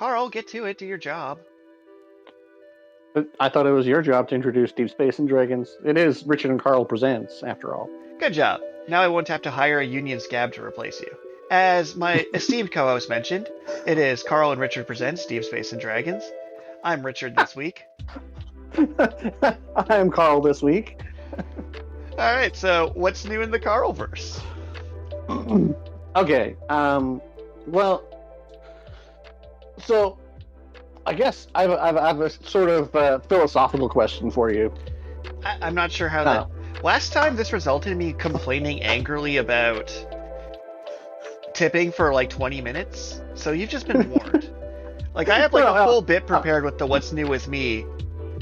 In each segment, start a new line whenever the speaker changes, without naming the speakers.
Karl, get to it. Do your job.
But I thought it was your job to introduce Deep Space and Dragons. It is Richard and Karl Presents, after all.
Good job. Now I won't have to hire a union scab to replace you. As my esteemed co-host mentioned, it is Karl and Richard Presents Deep Space and Dragons. I'm Richard this week.
I am Karl this week.
Alright, so what's new in the Karlverse?
Okay, well, so I guess I have a sort of philosophical question for you.
I'm not sure how that... Last time this resulted in me complaining angrily about tipping for like 20 minutes, so you've just been warned. Like, I have like a full bit prepared with the what's new with me,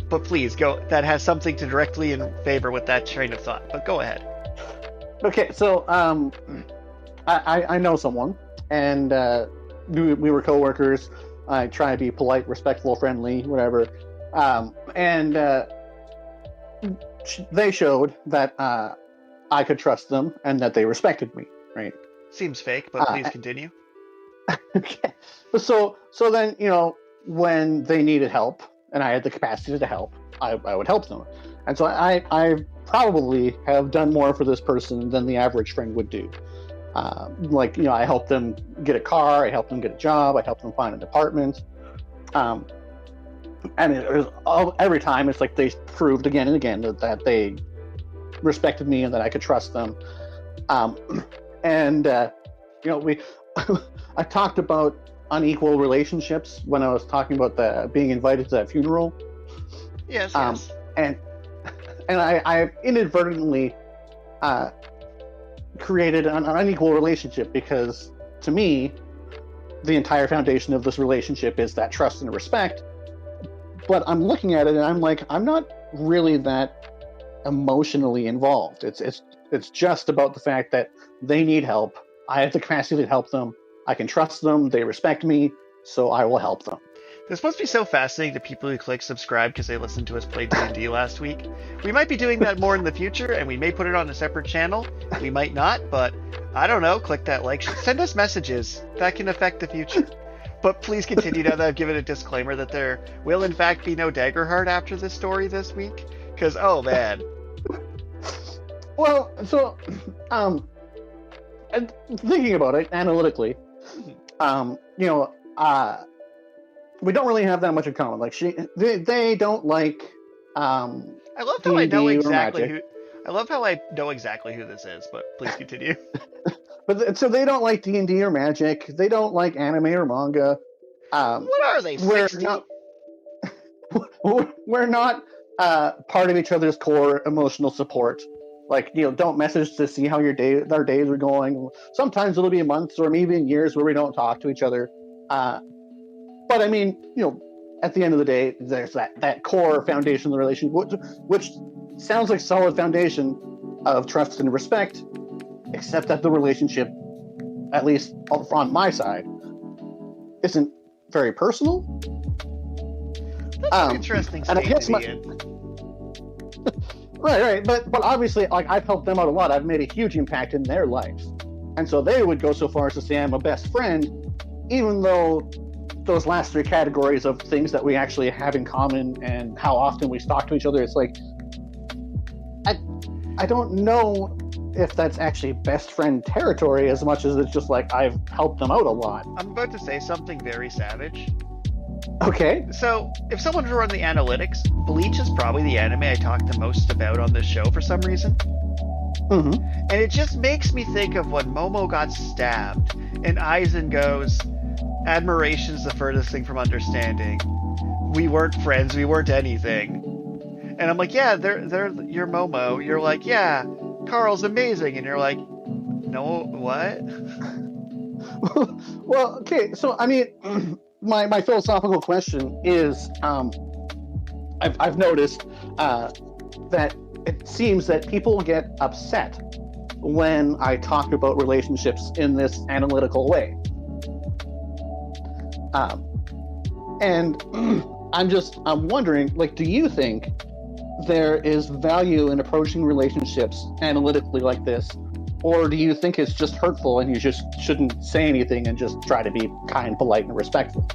but please go, that has something to directly in favor with that train of thought, but go ahead.
Okay, so I know someone, and we were co-workers. I try to be polite, respectful, friendly, whatever, and they showed that I could trust them and that they respected me, right?
Seems fake, but please continue.
Okay, so then, you know, when they needed help and I had the capacity to help, I would help them. And so I probably have done more for this person than the average friend would do. Like, you know, I helped them get a car, I helped them get a job, I helped them find an apartment. And it was every time it's like they proved again and again that they respected me and that I could trust them. And you know, I talked about unequal relationships when I was talking about being invited to that funeral.
Yes.
And I inadvertently created an unequal relationship, because to me, the entire foundation of this relationship is that trust and respect. But I'm looking at it and I'm like, I'm not really that emotionally involved. It's just about the fact that they need help. I have the capacity to help them. I can trust them. They respect me, so I will help them.
This must be so fascinating to people who click subscribe because they listened to us play D&D last week. We might be doing that more in the future, and we may put it on a separate channel. We might not, but I don't know. Click that like. Send us messages. That can affect the future. But please continue now that I've given a disclaimer that there will in fact be no Daggerheart after this story this week. Because, oh man.
Well, so, and thinking about it analytically, you know, we don't really have that much in common. Like, they don't like
I love how I know exactly
who.
I love how I know exactly who this is, but please continue.
But so they don't like D&D or Magic. They don't like anime or manga.
What are they? 60?
We're not part of each other's core emotional support. Like, you know, don't message to see how our days are going. Sometimes it'll be months or maybe even years where we don't talk to each other. But I mean, you know, at the end of the day, there's that core foundation of the relationship, which sounds like solid foundation of trust and respect, except that the relationship, at least on my side, isn't very personal.
That's an interesting state to be in.
Right. But obviously, like, I've helped them out a lot. I've made a huge impact in their lives. And so they would go so far as to say I'm a best friend, even though those last three categories of things that we actually have in common and how often we talk to each other, it's like, I don't know if that's actually best friend territory as much as it's just like I've helped them out a lot.
I'm about to say something very savage.
Okay.
So, if someone were on the analytics, Bleach is probably the anime I talk the most about on this show for some reason.
Mm-hmm.
And it just makes me think of when Momo got stabbed, and Aizen goes, "Admiration's the furthest thing from understanding. We weren't friends, we weren't anything." And I'm like, yeah, you're Momo. You're like, yeah, Karl's amazing. And you're like, no, what?
Well, okay, so I mean, my philosophical question is, I've noticed that it seems that people get upset when I talk about relationships in this analytical way. And I'm wondering, like, do you think there is value in approaching relationships analytically like this? Or do you think it's just hurtful and you just shouldn't say anything and just try to be kind, polite, and respectful?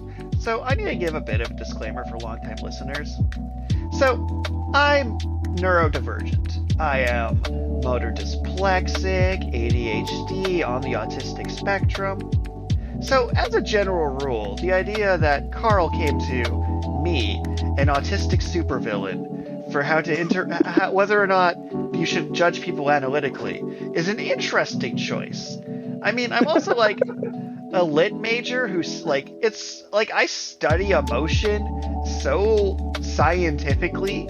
So I need to give a bit of a disclaimer for longtime listeners. So I'm neurodivergent. I am motor dyslexic, ADHD, on the autistic spectrum. So as a general rule, the idea that Karl came to me, an autistic supervillain, for how to whether or not you should judge people analytically is an interesting choice. I mean, I'm also like a lit major who's like, it's like I study emotion so scientifically,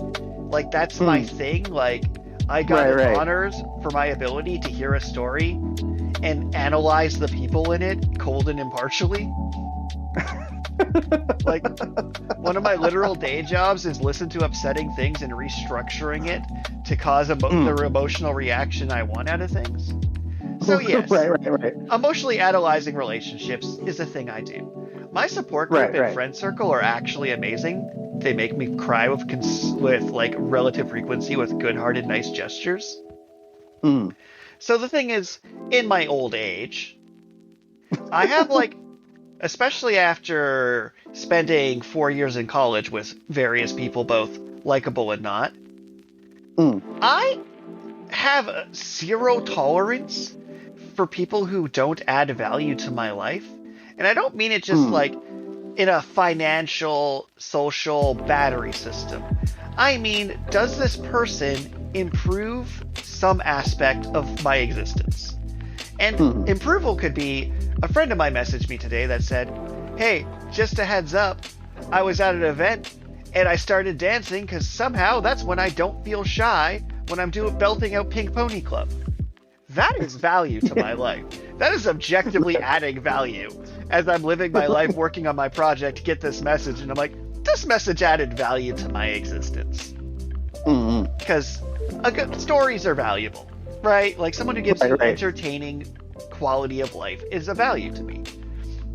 like that's my thing. Like I got honors for my ability to hear a story and analyze the people in it cold and impartially. Like one of my literal day jobs is listen to upsetting things and restructuring it to cause the emotional reaction I want out of things. So yes, emotionally analyzing relationships is a thing I do. My support group and friend circle are actually amazing. They make me cry with like relative frequency with good-hearted, nice gestures. So the thing is, in my old age, I have like, especially after spending 4 years in college with various people, both likable and not, I have zero tolerance for people who don't add value to my life. And I don't mean it just like in a financial, social battery system. I mean, does this person improve some aspect of my existence? And improval could be, a friend of mine messaged me today that said, hey, just a heads up, I was at an event and I started dancing because somehow that's when I don't feel shy when I'm belting out Pink Pony Club. That is value to my life. That is objectively adding value. As I'm living my life working on my project, get this message, and I'm like, this message added value to my existence. Because stories are valuable, right? Like someone who gives you entertaining quality of life is a value to me.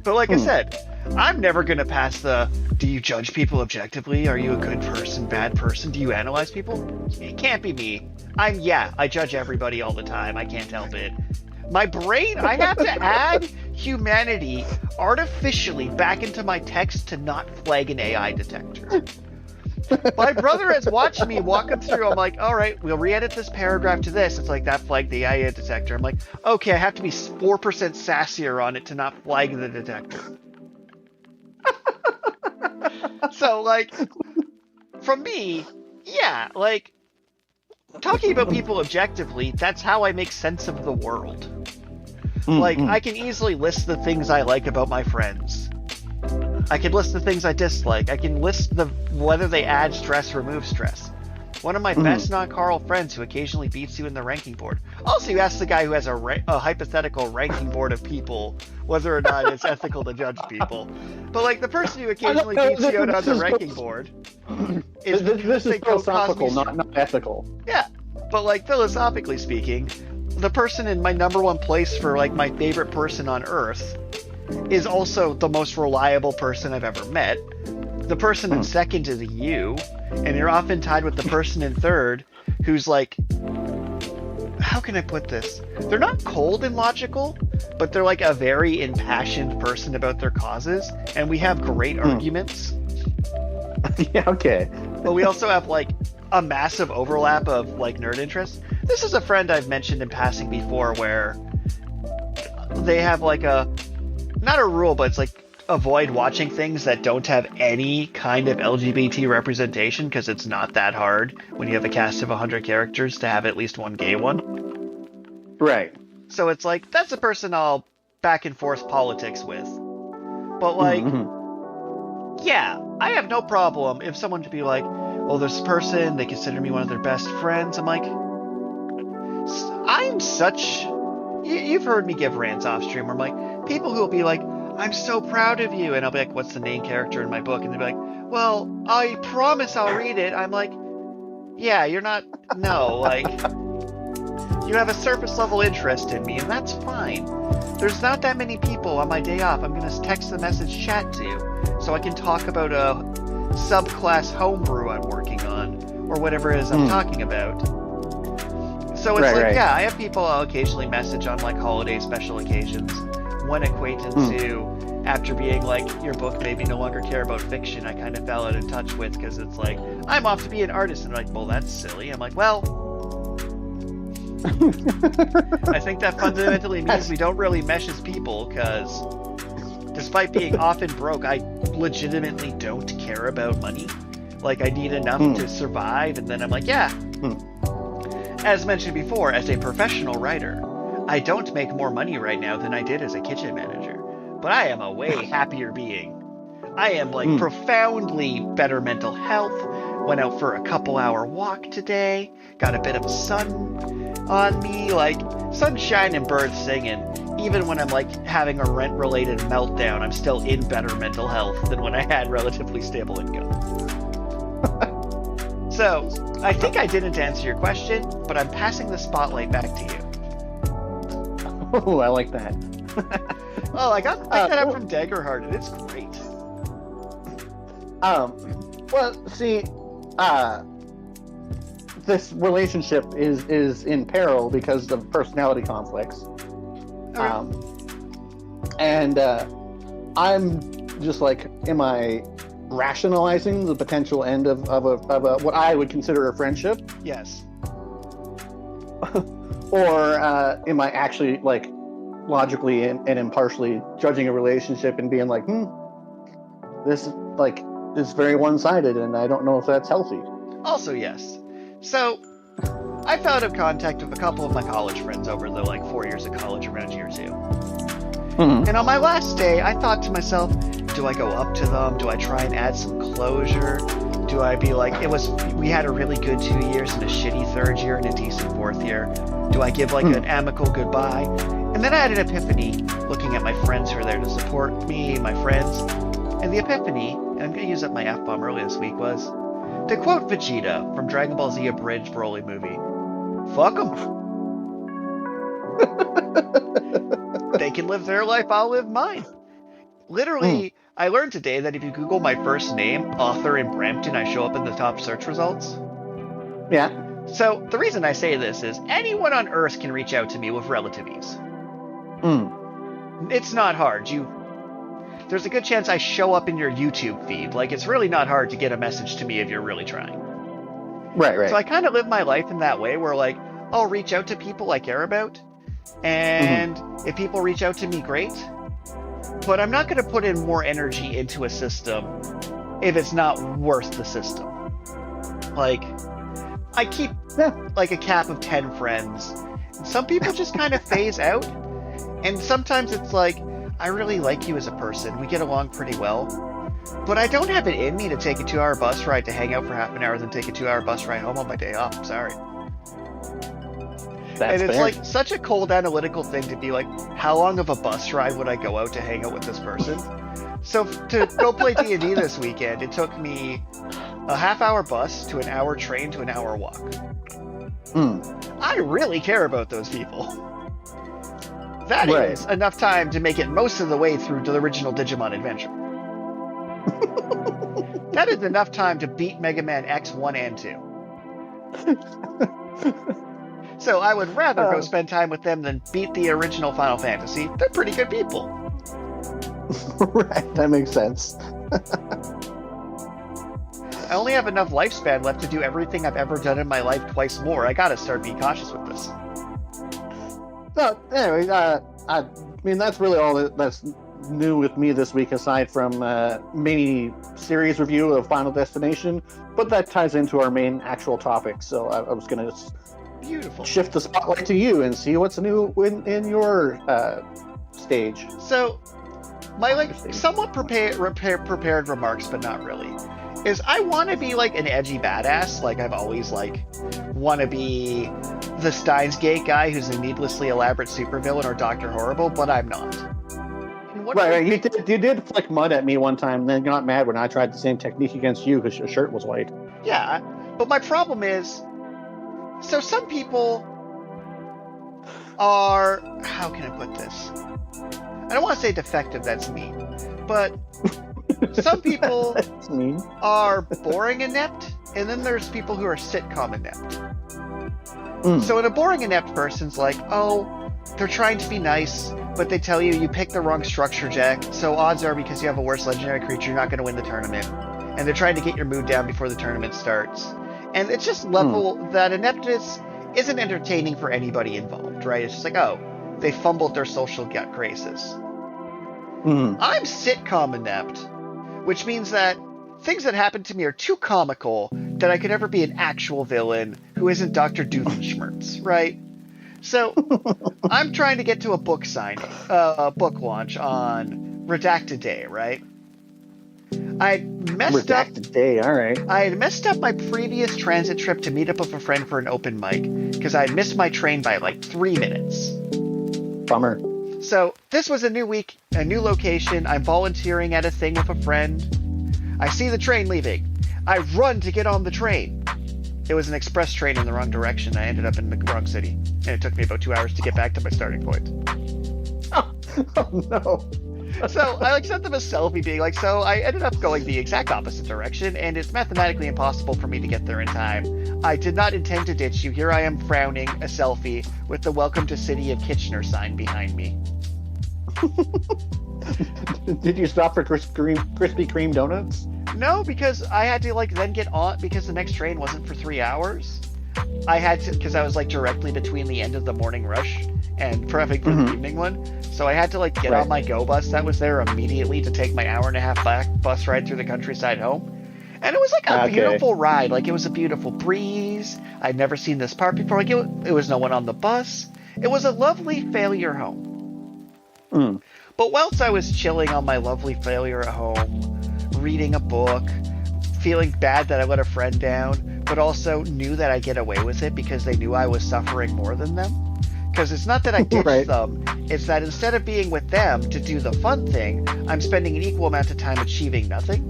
But like I said, I'm never going to pass the, do you judge people objectively? Are you a good person, bad person? Do you analyze people? It can't be me. I judge everybody all the time. I can't help it. My brain, I have to add humanity artificially back into my text to not flag an AI detector. My brother has watched me walk him through. I'm like, all right, we'll re-edit this paragraph to this. It's like, that flagged the AI detector. I'm like, okay, I have to be 4% sassier on it to not flag the detector. So, like, from me, yeah, like, talking about people objectively, that's how I make sense of the world. Like, I can easily list the things I like about my friends. I can list the things I dislike. I can list whether they add stress, remove stress. One of my best non-Karl friends who occasionally beats you in the ranking board. Also, you ask the guy who has a hypothetical ranking board of people whether or not it's ethical to judge people. But like the person who occasionally beats you out on the ranking board is
this is philosophical, not ethical.
Yeah, but like philosophically speaking, the person in my number one place for like my favorite person on Earth is also the most reliable person I've ever met. The person in second is you, and you're often tied with the person in third who's like, how can I put this? They're not cold and logical, but they're like a very impassioned person about their causes, and we have great arguments.
Yeah, okay.
But we also have like a massive overlap of like nerd interests. This is a friend I've mentioned in passing before where they have like not a rule, but it's like avoid watching things that don't have any kind of LGBT representation because it's not that hard when you have a cast of 100 characters to have at least one gay one.
Right.
So it's like, that's a person I'll back and forth politics with. But like, yeah, I have no problem if someone to be like, well, this person, they consider me one of their best friends. I'm like, I'm such... You've heard me give rants off stream where I'm like, people who will be like, I'm so proud of you. And I'll be like, what's the main character in my book? And they'll be like, well, I promise I'll read it. I'm like, yeah, you're not, no, like, you have a surface level interest in me, and that's fine. There's not that many people on my day off I'm going to text the message chat to, so I can talk about a subclass homebrew I'm working on, or whatever it is I'm talking about. So it's yeah, I have people I'll occasionally message on like holiday special occasions. One acquaintance who after being like, your book made me no longer care about fiction, I kind of fell out of touch with, because it's like, I'm off to be an artist. And they're like, well, that's silly. I'm like, well, I think that fundamentally means we don't really mesh as people, because despite being often broke, I legitimately don't care about money. Like, I need enough to survive, and then I'm like, yeah. As mentioned before, as a professional writer, I don't make more money right now than I did as a kitchen manager, but I am a way happier being. I am, like, profoundly better mental health, went out for a couple-hour walk today, got a bit of sun on me, like, sunshine and birds singing. Even when I'm, like, having a rent-related meltdown, I'm still in better mental health than when I had relatively stable income. So, I think I didn't answer your question, but I'm passing the spotlight back to you.
Oh, I like that.
Oh, I got that up from Daggerheart, and it's great.
Well, see, this relationship is in peril because of personality conflicts. And I'm just like, am I rationalizing the potential end of a what I would consider a friendship?
Yes.
Or am I actually, like, logically and impartially judging a relationship and being like, this is very one-sided, and I don't know if that's healthy.
Also, yes. So, I fell out of contact with a couple of my college friends over the, like, 4 years of college around year 2. And on my last day, I thought to myself, do I go up to them? Do I try and add some closure? Do I be like, we had a really good 2 years and a shitty 3rd year and a decent 4th year? Do I give, like, an amicable goodbye? And then I had an epiphany, looking at my friends who are there to support me, my friends. And the epiphany, and I'm going to use up my F-bomb early this week, was, to quote Vegeta from Dragon Ball Z Abridged Broly movie, fuck them. They can live their life, I'll live mine. Literally, I learned today that if you Google my first name, author in Brampton, I show up in the top search results.
Yeah.
So, the reason I say this is, anyone on Earth can reach out to me with relative ease. It's not hard. There's a good chance I show up in your YouTube feed. Like, it's really not hard to get a message to me if you're really trying.
Right.
So I kind of live my life in that way, where, like, I'll reach out to people I care about, and if people reach out to me, great. But I'm not going to put in more energy into a system if it's not worth the system. Like, I keep, like, a cap of 10 friends. And some people just kind of phase out. And sometimes it's like, I really like you as a person. We get along pretty well. But I don't have it in me to take a 2-hour bus ride to hang out for half an hour, then take a 2-hour bus ride home on my day off. I'm sorry.
That's
and it's
fair.
like such a cold analytical thing to be like, how long of a bus ride would I go out to hang out with this person? So to go play D&D this weekend, it took me a half-hour bus to an hour train to an hour walk. I really care about those people. That is enough time to make it most of the way through to the original Digimon Adventure. That is enough time to beat Mega Man X 1 and 2. So I would rather go spend time with them than beat the original Final Fantasy. They're pretty good people.
Right, that makes sense.
I only have enough lifespan left to do everything I've ever done in my life twice more. I gotta start being cautious with this.
So, anyway, I mean, that's really all that's new with me this week, aside from mini series review of Final Destination. But that ties into our main actual topic, so I was going to shift the spotlight to you and see what's new in your stage.
So, my somewhat prepared remarks, but not really, is I want to be like an edgy badass. Like I've always want to be the Steins Gate guy who's a needlessly elaborate supervillain or Dr. Horrible, but I'm not.
Right. You did flick mud at me one time, and then got mad when I tried the same technique against you because your shirt was white.
Yeah, but my problem is, so some people are, how can I put this? I don't want to say defective, that's mean, but some people are boring inept, and then there's people who are sitcom inept. So when a boring inept person's like, oh, they're trying to be nice, but they tell you picked the wrong structure deck, so odds are because you have a worse legendary creature, you're not going to win the tournament. And they're trying to get your mood down before the tournament starts. And it's just level that ineptness isn't entertaining for anybody involved, right? It's just like, oh, they fumbled their social gut graces. I'm sitcom inept, which means that things that happen to me are too comical that I could ever be an actual villain who isn't Dr. Doofenshmirtz, right? So I'm trying to get to a book signing, a book launch on Redacted Day, right? I messed up.
Redacted Day, all right.
I had messed up my previous transit trip to meet up with a friend for an open mic because I had missed my train by like 3 minutes.
Bummer.
So this was a new week, a new location. I'm volunteering at a thing with a friend. I see the train leaving. I run to get on the train. It was an express train in the wrong direction. I ended up in the wrong city, and it took me about 2 hours to get back to my starting point.
Oh no.
So I sent them a selfie being like, so I ended up going the exact opposite direction, and it's mathematically impossible for me to get there in time. I did not intend to ditch you. Here I am frowning, a selfie, with the Welcome to City of Kitchener sign behind me.
Did you stop for Krispy Kreme donuts?
No, because I had to then get on, because the next train wasn't for 3 hours. I had to, because I was directly between the end of the morning rush and prepping for the evening one. So I had to get on my Go bus that was there immediately to take my hour-and-a-half back bus ride through the countryside home. And it was a beautiful ride. It was a beautiful breeze. I'd never seen this part before. It was no one on the bus. It was a lovely failure home. But whilst I was chilling on my lovely failure at home, reading a book, feeling bad that I let a friend down, but also knew that I'd get away with it because they knew I was suffering more than them. Because it's not that I ditched them, it's that instead of being with them to do the fun thing, I'm spending an equal amount of time achieving nothing.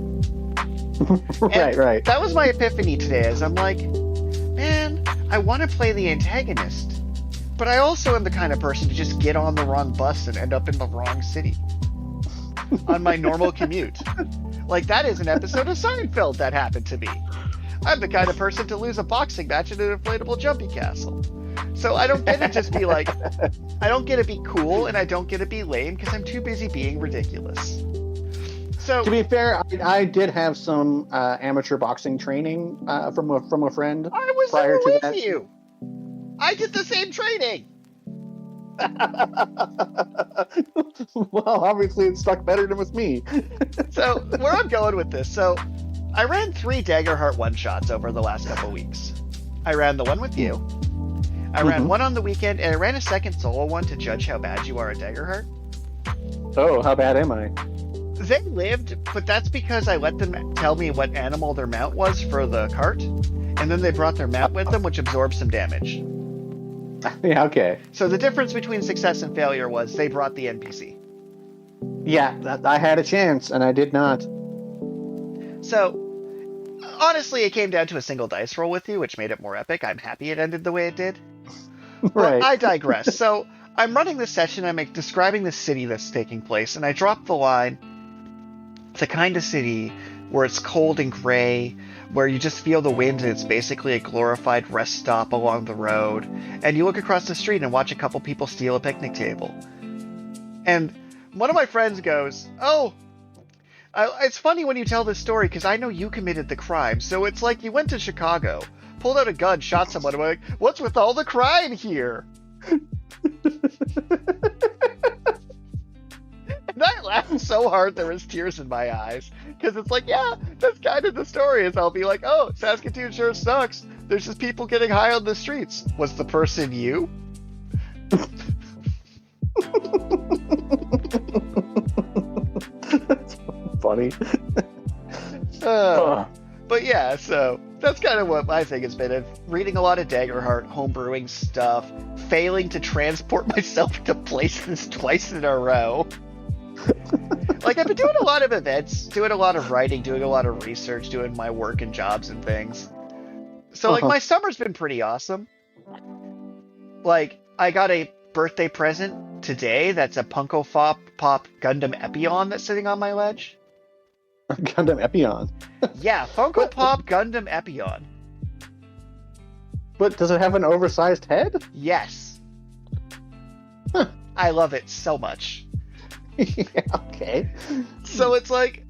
Right.
That was my epiphany today, as I'm like, man, I want to play the antagonist, but I also am the kind of person to just get on the wrong bus and end up in the wrong city on my normal commute. That is an episode of Seinfeld that happened to me. I'm the kind of person to lose a boxing match in an inflatable jumpy castle. So I don't get to just be I don't get to be cool and I don't get to be lame because I'm too busy being ridiculous. So
to be fair, I did have some amateur boxing training from a friend.
I was
prior
there
to
with
that.
you. I did the same training.
Well, obviously it stuck better than with me.
So where I'm going with this, so I ran 3 Daggerheart one-shots over the last couple weeks. I ran the one with you. I ran one on the weekend, and I ran a second solo one to judge how bad you are at Daggerheart.
Oh, how bad am I?
They lived, but that's because I let them tell me what animal their mount was for the cart, and then they brought their mount with them, which absorbed some damage.
Yeah, okay.
So the difference between success and failure was they brought the NPC.
Yeah, I had a chance, and I did not.
So, honestly, it came down to a single dice roll with you, which made it more epic. I'm happy it ended the way it did.
Right.
But I digress. So, I'm running this session, I'm describing the city that's taking place, and I drop the line, it's the kind of city where it's cold and gray, where you just feel the wind and it's basically a glorified rest stop along the road, and you look across the street and watch a couple people steal a picnic table. And one of my friends goes, oh, it's funny when you tell this story because I know you committed the crime, so it's like you went to Chicago, pulled out a gun, shot someone, and went like, what's with all the crime here? And I laughed so hard there was tears in my eyes, because it's like, yeah, that's kind of the story, is I'll be like, oh, Saskatoon sure sucks. There's just people getting high on the streets. Was the person you?
That's funny.
But yeah, so that's kind of what my thing has been. Reading a lot of Daggerheart, homebrewing stuff, failing to transport myself to places twice in a row. I've been doing a lot of events, doing a lot of writing, doing a lot of research, doing my work and jobs and things. So my summer's been pretty awesome. I got a birthday present today that's a Funko Pop Gundam Epion that's sitting on my ledge.
Gundam Epion.
Yeah, Funko Pop Gundam Epion.
But does it have an oversized head?
Yes. I love it so much.
Yeah, okay.
So it's like,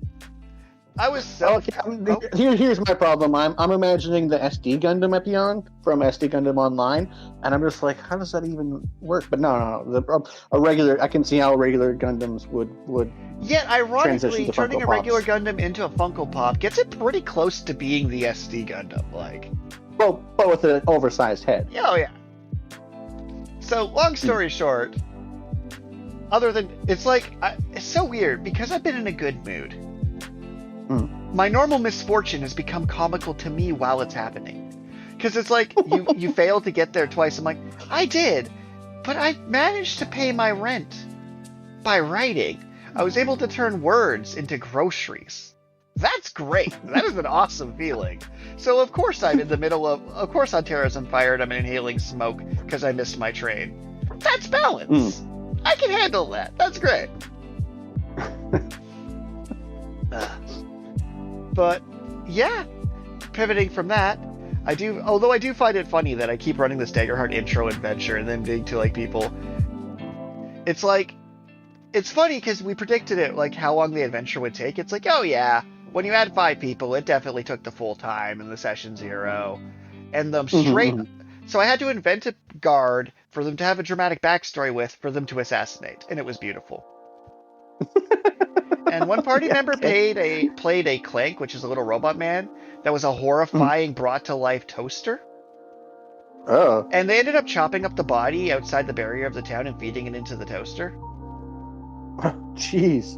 I was so...
Okay, here's my problem. I'm imagining the SD Gundam at Beyond from SD Gundam Online, and I'm just like, how does that even work? But no. A regular, I can see how regular Gundams would
Yet,
transition
ironically,
to
turning
Funko
a regular
Pops.
Gundam into a Funko Pop gets it pretty close to being the SD Gundam. Like,
Well, but with an oversized head.
oh yeah. So, long story short, other than... It's like, it's so weird, because I've been in a good mood. My normal misfortune has become comical to me while it's happening. Because it's like, you failed to get there twice. I'm like, I did, but I managed to pay my rent by writing. I was able to turn words into groceries. That's great. That is an awesome feeling. So of course I'm in the middle of course Ontario's on fire and I'm inhaling smoke because I missed my train. That's balance. I can handle that. That's great. But yeah, pivoting from that, although I do find it funny that I keep running this Daggerheart intro adventure and then being to like people. It's like, it's funny because we predicted it, like how long the adventure would take. It's like, oh yeah, when you add 5 people, it definitely took the full time in the session 0. And them straight... So I had to invent a guard for them to have a dramatic backstory with, for them to assassinate. And it was beautiful. And one party member played a Clank, which is a little robot man, that was a horrifying brought-to-life toaster.
Oh.
And they ended up chopping up the body outside the barrier of the town and feeding it into the toaster.
Jeez.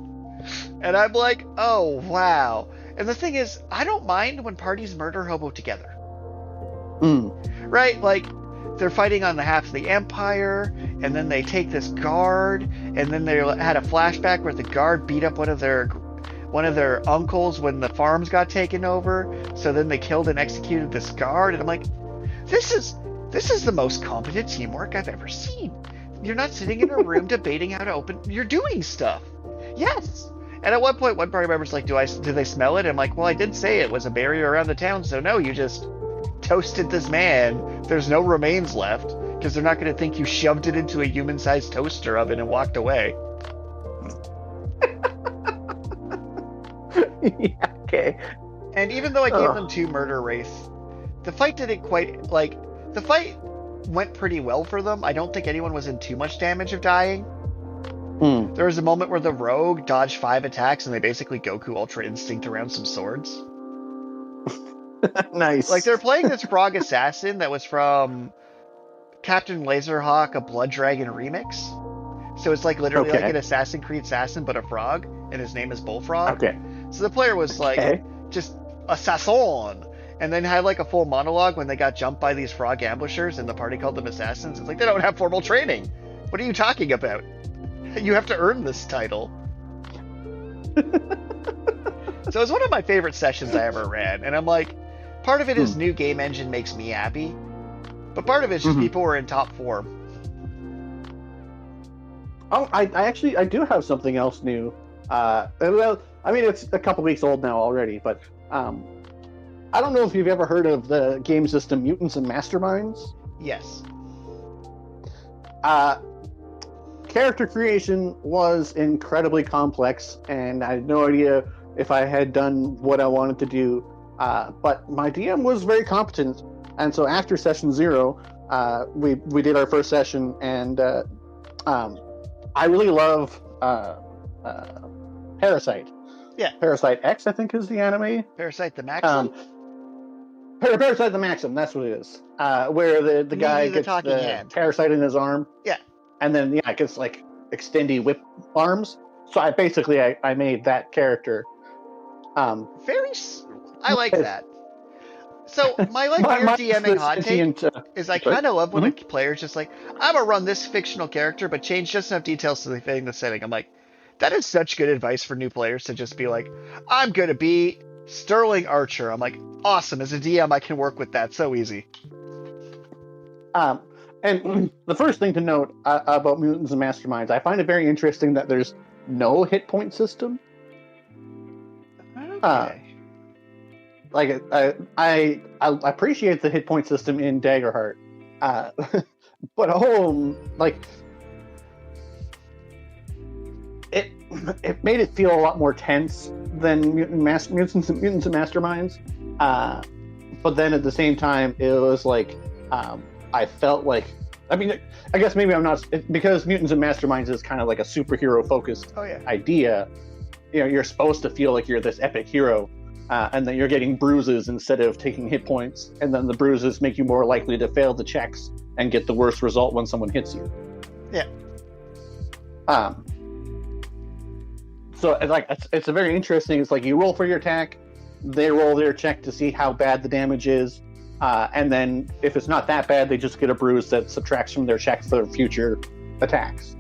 And I'm like, oh, wow. And the thing is, I don't mind when parties murder hobo together. Right? Like, they're fighting on behalf of the Empire, and then they take this guard, and then they had a flashback where the guard beat up one of their uncles when the farms got taken over. So then they killed and executed this guard, and I'm like, this is the most competent teamwork I've ever seen. You're not sitting in a room debating how to open. You're doing stuff. Yes. And at one point, one party member's like, "Do they smell it?" I'm like, "Well, I did say it was a barrier around the town, so no, you just toasted this man. There's no remains left because they're not going to think you shoved it into a human-sized toaster oven and walked away."
Yeah, okay.
And even though I gave them 2 murder wraiths, the fight didn't quite like. The fight went pretty well for them. I don't think anyone was in too much damage of dying. There was a moment where the rogue dodged 5 attacks and they basically Goku Ultra Instinct around some swords.
Nice.
Like, they're playing this frog assassin that was from Captain Laserhawk, a Blood Dragon remix. So it's like literally like an Assassin's Creed assassin, but a frog, and his name is Bullfrog.
Okay.
So the player was like, just assassin, and then had like a full monologue when they got jumped by these frog ambushers, and the party called them assassins. It's like, they don't have formal training. What are you talking about? You have to earn this title. So it was one of my favorite sessions I ever ran, and I'm like, part of it is new game engine makes me happy, but part of it's just people were in top form.
Oh, I do have something else new. Well, I mean, it's a couple weeks old now already, but I don't know if you've ever heard of the game system Mutants and Masterminds.
Yes.
Character creation was incredibly complex, and I had no idea if I had done what I wanted to do. But my DM was very competent, and so after session 0, we did our first session, and I really love Parasite.
Yeah.
Parasite X, I think, is the anime.
Parasite the Maxim?
Parasite the Maxim, that's what it is. Where the guy gets the parasite in his arm.
Yeah.
And then, it gets, like, extendy whip arms. So I made that character.
I like that. So my weird DMing hot take is I kind of love when a player's just like, I'm gonna run this fictional character, but change just enough details to the fitting the setting. I'm like, that is such good advice for new players to just be like, I'm gonna be Sterling Archer. I'm like, awesome. As a DM, I can work with that so easy.
And the first thing to note about Mutants and Masterminds, I find it very interesting that there's no hit point system.
Okay.
I appreciate the hit point system in Daggerheart, but it made it feel a lot more tense than Mutants and Masterminds. But then at the same time, it was like I felt like. I mean, I guess maybe I'm not, because Mutants and Masterminds is kind of like a superhero focused idea. You're supposed to feel like you're this epic hero, and that you're getting bruises instead of taking hit points, and then the bruises make you more likely to fail the checks and get the worst result when someone hits you.
Yeah.
So it's a very interesting. It's like you roll for your attack, they roll their check to see how bad the damage is. And then if it's not that bad, they just get a bruise that subtracts from their check for future attacks.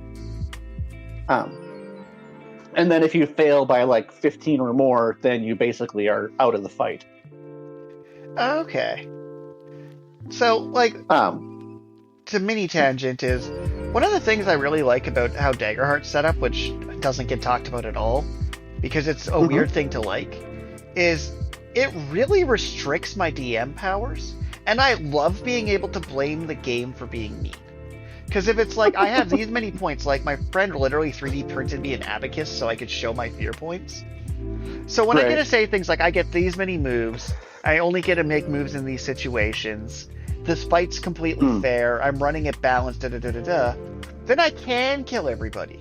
And then if you fail by like 15 or more, then you basically are out of the fight.
Okay. So, like, to mini tangent is, one of the things I really like about how Daggerheart's set up, which doesn't get talked about at all, because it's a weird thing to like, is it really restricts my DM powers, and I love being able to blame the game for being mean. Because if it's like, I have these many points, like my friend literally 3D printed me an abacus so I could show my fear points. So when I get to say things like, I get these many moves, I only get to make moves in these situations, this fight's completely fair, I'm running it balanced, then I can kill everybody.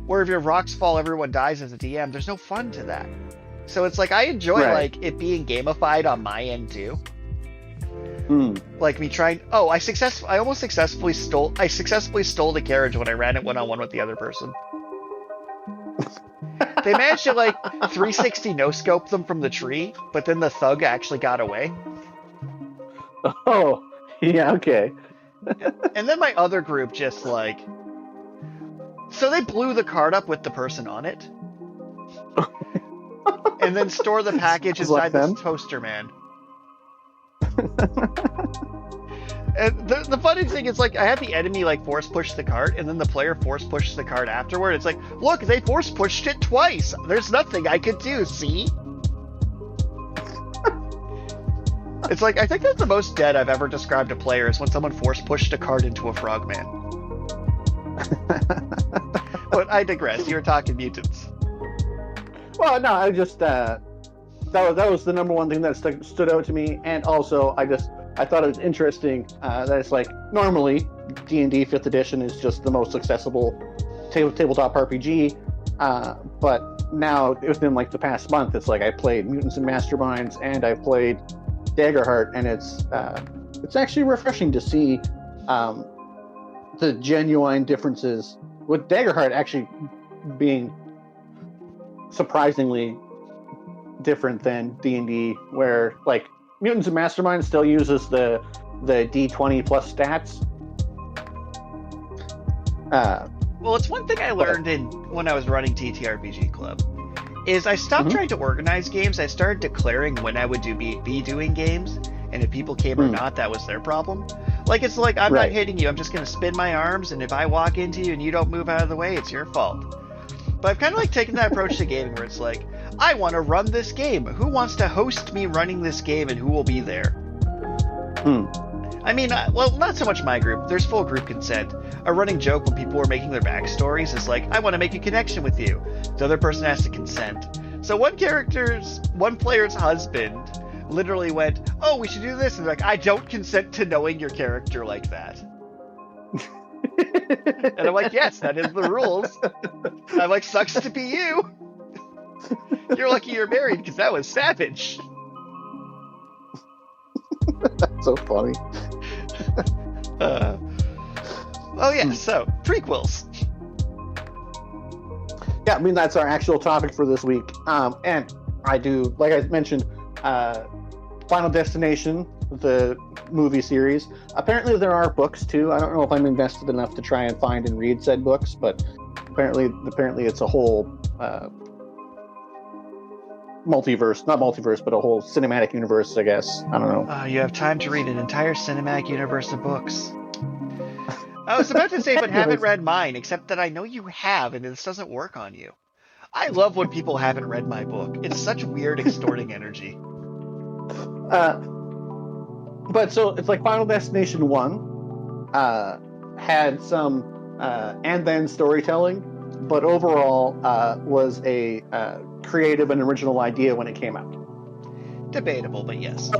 Where if your rocks fall, everyone dies as a DM, there's no fun to that. So it's like, I enjoy like it being gamified on my end too. Like me trying. Oh, I successfully stole the carriage when I ran it one-on-one with the other person. They managed to like 360 no scope them from the tree, but then the thug actually got away.
Oh, yeah, okay.
And then my other group just like, so they blew the card up with the person on it, and then store the package inside this toaster man. And the funny thing is, like, I had the enemy like force push the cart, and then the player force pushes the cart afterward. It's like, look, they force pushed it twice. There's nothing I could do. See? It's like, I think that's the most dead I've ever described a player, is when someone force pushed a cart into a frogman. But I digress. You were talking mutants.
Well, no, I just that was the number one thing that stood out to me, and also I thought it was interesting that it's like, normally D&D 5th edition is just the most accessible tabletop RPG, but now within like the past month, it's like I played Mutants and Masterminds and I've played Daggerheart, and it's actually refreshing to see the genuine differences, with Daggerheart actually being surprisingly different than D&D, where like Mutants and Masterminds still uses the D20 plus stats.
Well, it's one thing I learned when I was running TTRPG Club, is I stopped trying to organize games. I started declaring when I would be doing games, and if people came or not, that was their problem. Like, it's like, I'm not hitting you, I'm just going to spin my arms, and if I walk into you and you don't move out of the way, it's your fault. But I've kind of like taken that approach to gaming, where it's like, I want to run this game. Who wants to host me running this game, and who will be there? I mean, well, not so much my group. There's full group consent. A running joke when people were making their backstories is like, I want to make a connection with you. The other person has to consent. So one player's husband literally went, oh, we should do this. And like, I don't consent to knowing your character like that. And I'm like, yes, that is the rules. And I'm like, sucks to be you. You're lucky you're married, because that was savage.
That's so funny.
So prequels.
Yeah, I mean, that's our actual topic for this week. And I do, like I mentioned, Final Destination, the movie series. Apparently there are books too. I don't know if I'm invested enough to try and find and read said books, but apparently it's a whole multiverse, not multiverse, but a whole cinematic universe, I guess. I don't know.
You have time to read an entire cinematic universe of books. I was about to say, but haven't read mine, except that I know you have, and this doesn't work on you. I love when people haven't read my book. It's such weird, extorting energy.
But so it's like Final Destination 1 had some and then storytelling but overall was a creative and original idea when it came out.
Debatable, but yes.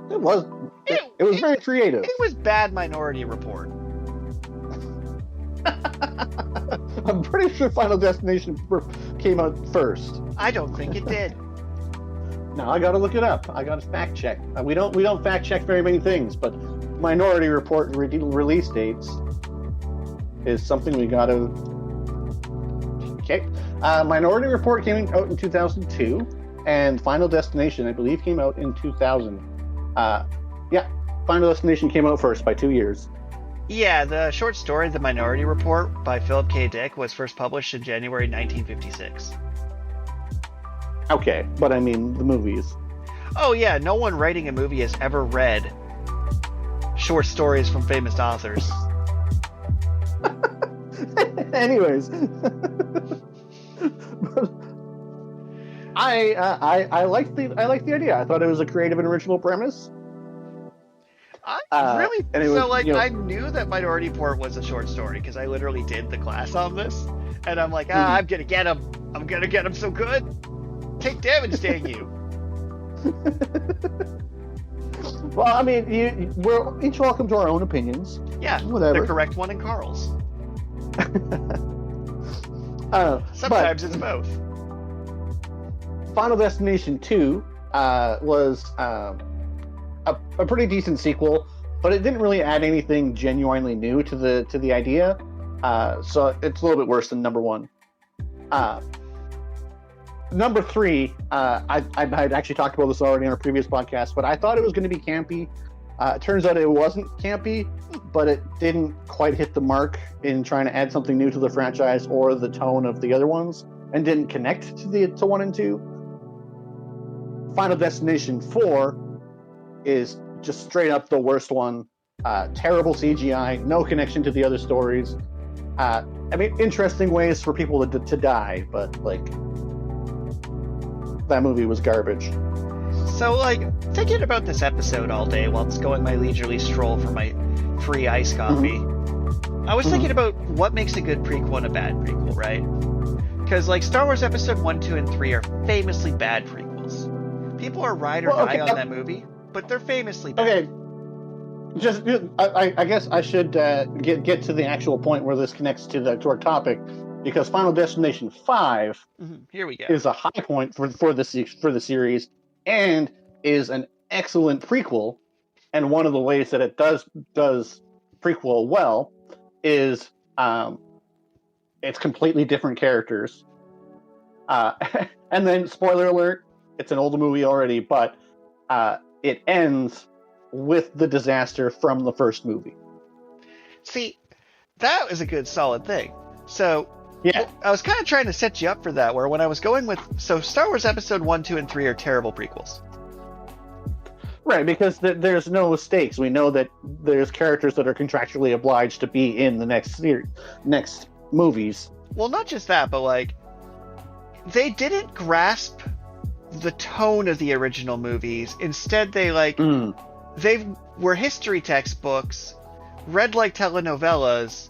It was very creative.
It was bad Minority Report.
I'm pretty sure Final Destination came out first.
I don't think it did.
No, I gotta look it up. I gotta fact check. We don't fact check very many things, but Minority Report release dates is something we gotta. Okay, Minority Report came out in 2002, and Final Destination, I believe, came out in 2000. Final Destination came out first by 2 years.
Yeah, the short story, The Minority Report, by Philip K. Dick, was first published in January 1956.
Okay, but I mean the movies.
Oh yeah, no one writing a movie has ever read short stories from famous authors.
Anyways, I liked the idea. I thought it was a creative and original premise.
I knew that Minority Report was a short story because I literally did the class on this, and I'm like, I'm gonna get him. I'm gonna get him so good. Take damage, dang you.
Well, I mean, we're each welcome to our own opinions.
Yeah,
whatever.
The correct one and Karl's. Sometimes it's both.
Final Destination 2 was a pretty decent sequel, but it didn't really add anything genuinely new to the idea. So it's a little bit worse than number 1. Number 3, I had actually talked about this already on a previous podcast, but I thought it was going to be campy. It turns out it wasn't campy, but it didn't quite hit the mark in trying to add something new to the franchise or the tone of the other ones, and didn't connect to 1 and 2. Final Destination 4 is just straight up the worst one. Terrible CGI, no connection to the other stories. I mean, interesting ways for people to die, but like, that movie was garbage.
So, like, thinking about this episode all day while it's going my leisurely stroll for my free iced coffee, I was thinking about what makes a good prequel and a bad prequel, right? Because, like, Star Wars Episode 1, 2, and 3 are famously bad prequels. People are ride or die on that movie, but they're famously bad.
Okay. I guess I should get to the actual point where this connects to our topic, because Final Destination 5
Here we go.
is a high point for the series, and is an excellent prequel. And one of the ways that it does prequel well is it's completely different characters. And then, spoiler alert, it's an old movie already, but it ends with the disaster from the first movie.
See, that was a good solid thing. So,
yeah,
I was kind of trying to set you up for that, where when I was going with... So, Star Wars Episode 1, 2, and 3 are terrible prequels.
Right, because there's no stakes. We know that there's characters that are contractually obliged to be in the next movies.
Well, not just that, but, like, they didn't grasp the tone of the original movies. Instead, they, like... They were history textbooks, read like telenovelas,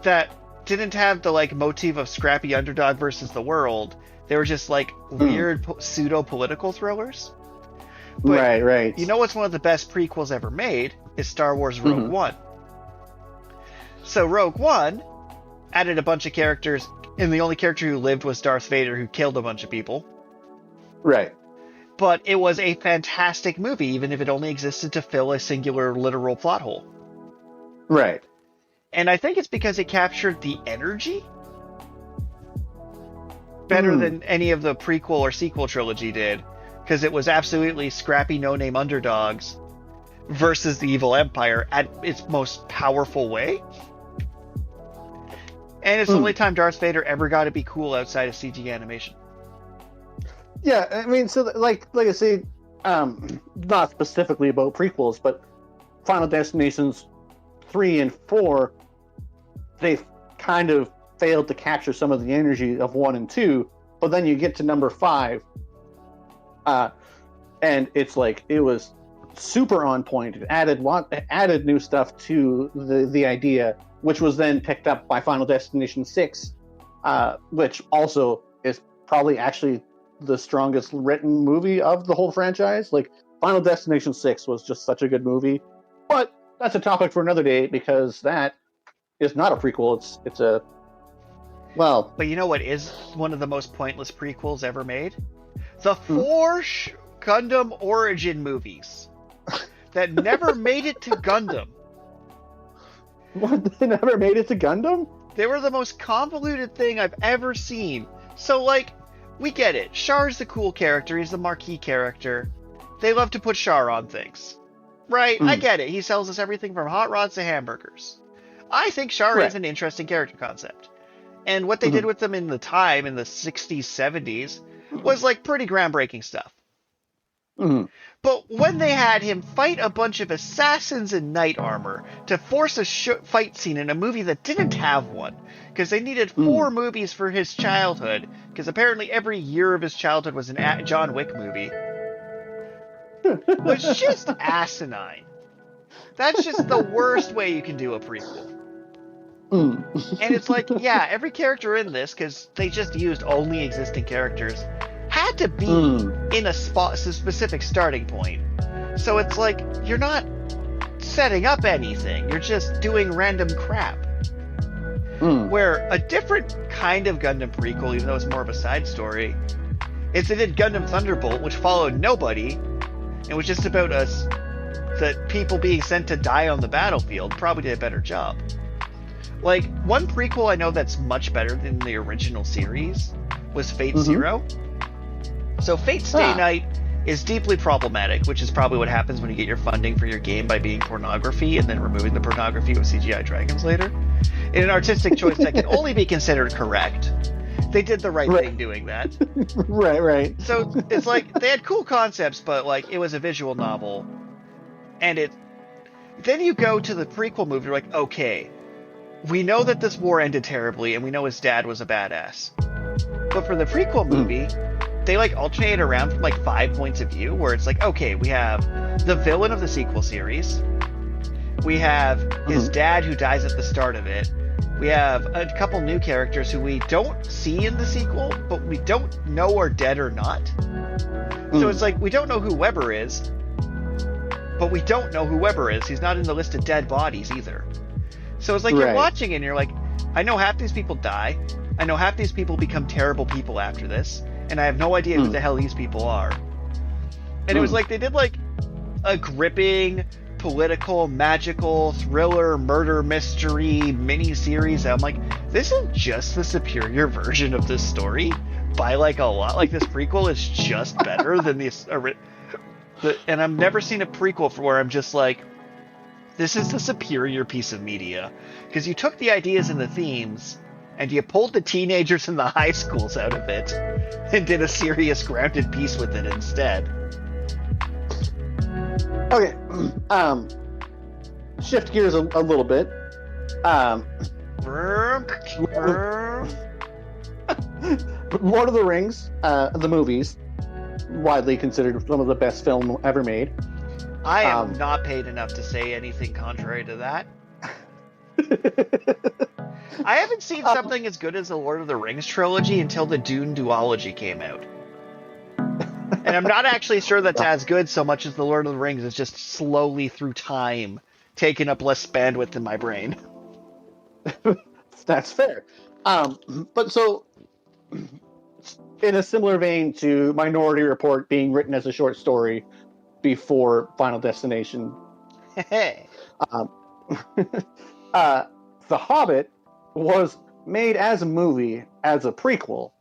that didn't have the, like, motif of scrappy underdog versus the world. They were just, like, weird pseudo-political thrillers. But
right.
You know what's one of the best prequels ever made? Is Star Wars Rogue One. So Rogue One added a bunch of characters, and the only character who lived was Darth Vader, who killed a bunch of people.
Right.
But it was a fantastic movie, even if it only existed to fill a singular literal plot hole.
Right.
And I think it's because it captured the energy better than any of the prequel or sequel trilogy did. Because it was absolutely scrappy no-name underdogs versus the evil empire at its most powerful way. And it's the only time Darth Vader ever got to be cool outside of CG animation.
Yeah, I mean, so like I say, not specifically about prequels, but Final Destinations 3 and 4, they kind of failed to capture some of the energy of 1 and 2, but then you get to number 5, and it's like, it was super on point. It added new stuff to the idea, which was then picked up by Final Destination 6, which also is probably actually the strongest written movie of the whole franchise. Like, Final Destination 6 was just such a good movie. But that's a topic for another day, because that is not a prequel. It's a... Well...
But you know what is one of the most pointless prequels ever made? The four Gundam origin movies that never made it to Gundam.
What? They never made it to Gundam?
They were the most convoluted thing I've ever seen. So, like, we get it. Char's the cool character. He's the marquee character. They love to put Char on things. Right? I get it. He sells us everything from hot rods to hamburgers. I think Char is an interesting character concept. And what they did with them in the time, in the 60s, 70s, was, like, pretty groundbreaking stuff. But when they had him fight a bunch of assassins in knight armor to force a fight scene in a movie that didn't have one, because they needed 4 movies for his childhood, because apparently every year of his childhood was an John Wick movie, was just asinine. That's just the worst way you can do a prequel. And it's like, yeah, every character in this, because they just used only existing characters, had to be in a specific starting point. So it's like, you're not setting up anything. You're just doing random crap. Where a different kind of Gundam prequel, even though it's more of a side story, is they did Gundam Thunderbolt, which followed nobody, and was just about the people being sent to die on the battlefield. Probably did a better job. Like, one prequel I know that's much better than the original series was Fate Zero. So Fate Stay Night is deeply problematic, which is probably what happens when you get your funding for your game by being pornography and then removing the pornography with CGI dragons later. In an artistic choice that can only be considered correct. They did the right thing doing that.
Right.
So it's like, they had cool concepts, but like, it was a visual novel. And then you go to the prequel movie, you're like, okay, we know that this war ended terribly, and we know his dad was a badass. But for the prequel movie, they like alternate around from like 5 points of view, where it's like, okay, we have the villain of the sequel series, we have his dad who dies at the start of it, we have a couple new characters who we don't see in the sequel, but we don't know are dead or not. So it's like, we don't know who Weber is, but we don't know who Weber is. He's not in the list of dead bodies either. So it's like, you're watching it and you're like, I know half these people die, I know half these people become terrible people after this, and I have no idea who the hell these people are. And it was like, they did like a gripping, political, magical, thriller, murder mystery mini-series. I'm like, this is just the superior version of this story by like a lot. Like, this prequel is just better than this. And I've never seen a prequel where I'm just like, this is the superior piece of media. Because you took the ideas and the themes, and you pulled the teenagers and the high schools out of it, and did a serious, grounded piece with it instead.
Okay, shift gears a little bit. Lord of the Rings, the movies, widely considered one of the best film ever made.
I am not paid enough to say anything contrary to that. I haven't seen something as good as the Lord of the Rings trilogy until the Dune duology came out. And I'm not actually sure that's as good so much as the Lord of the Rings is just slowly through time taking up less bandwidth in my brain.
That's fair. But so, in a similar vein to Minority Report being written as a short story before Final Destination, The Hobbit was made as a movie, as a prequel,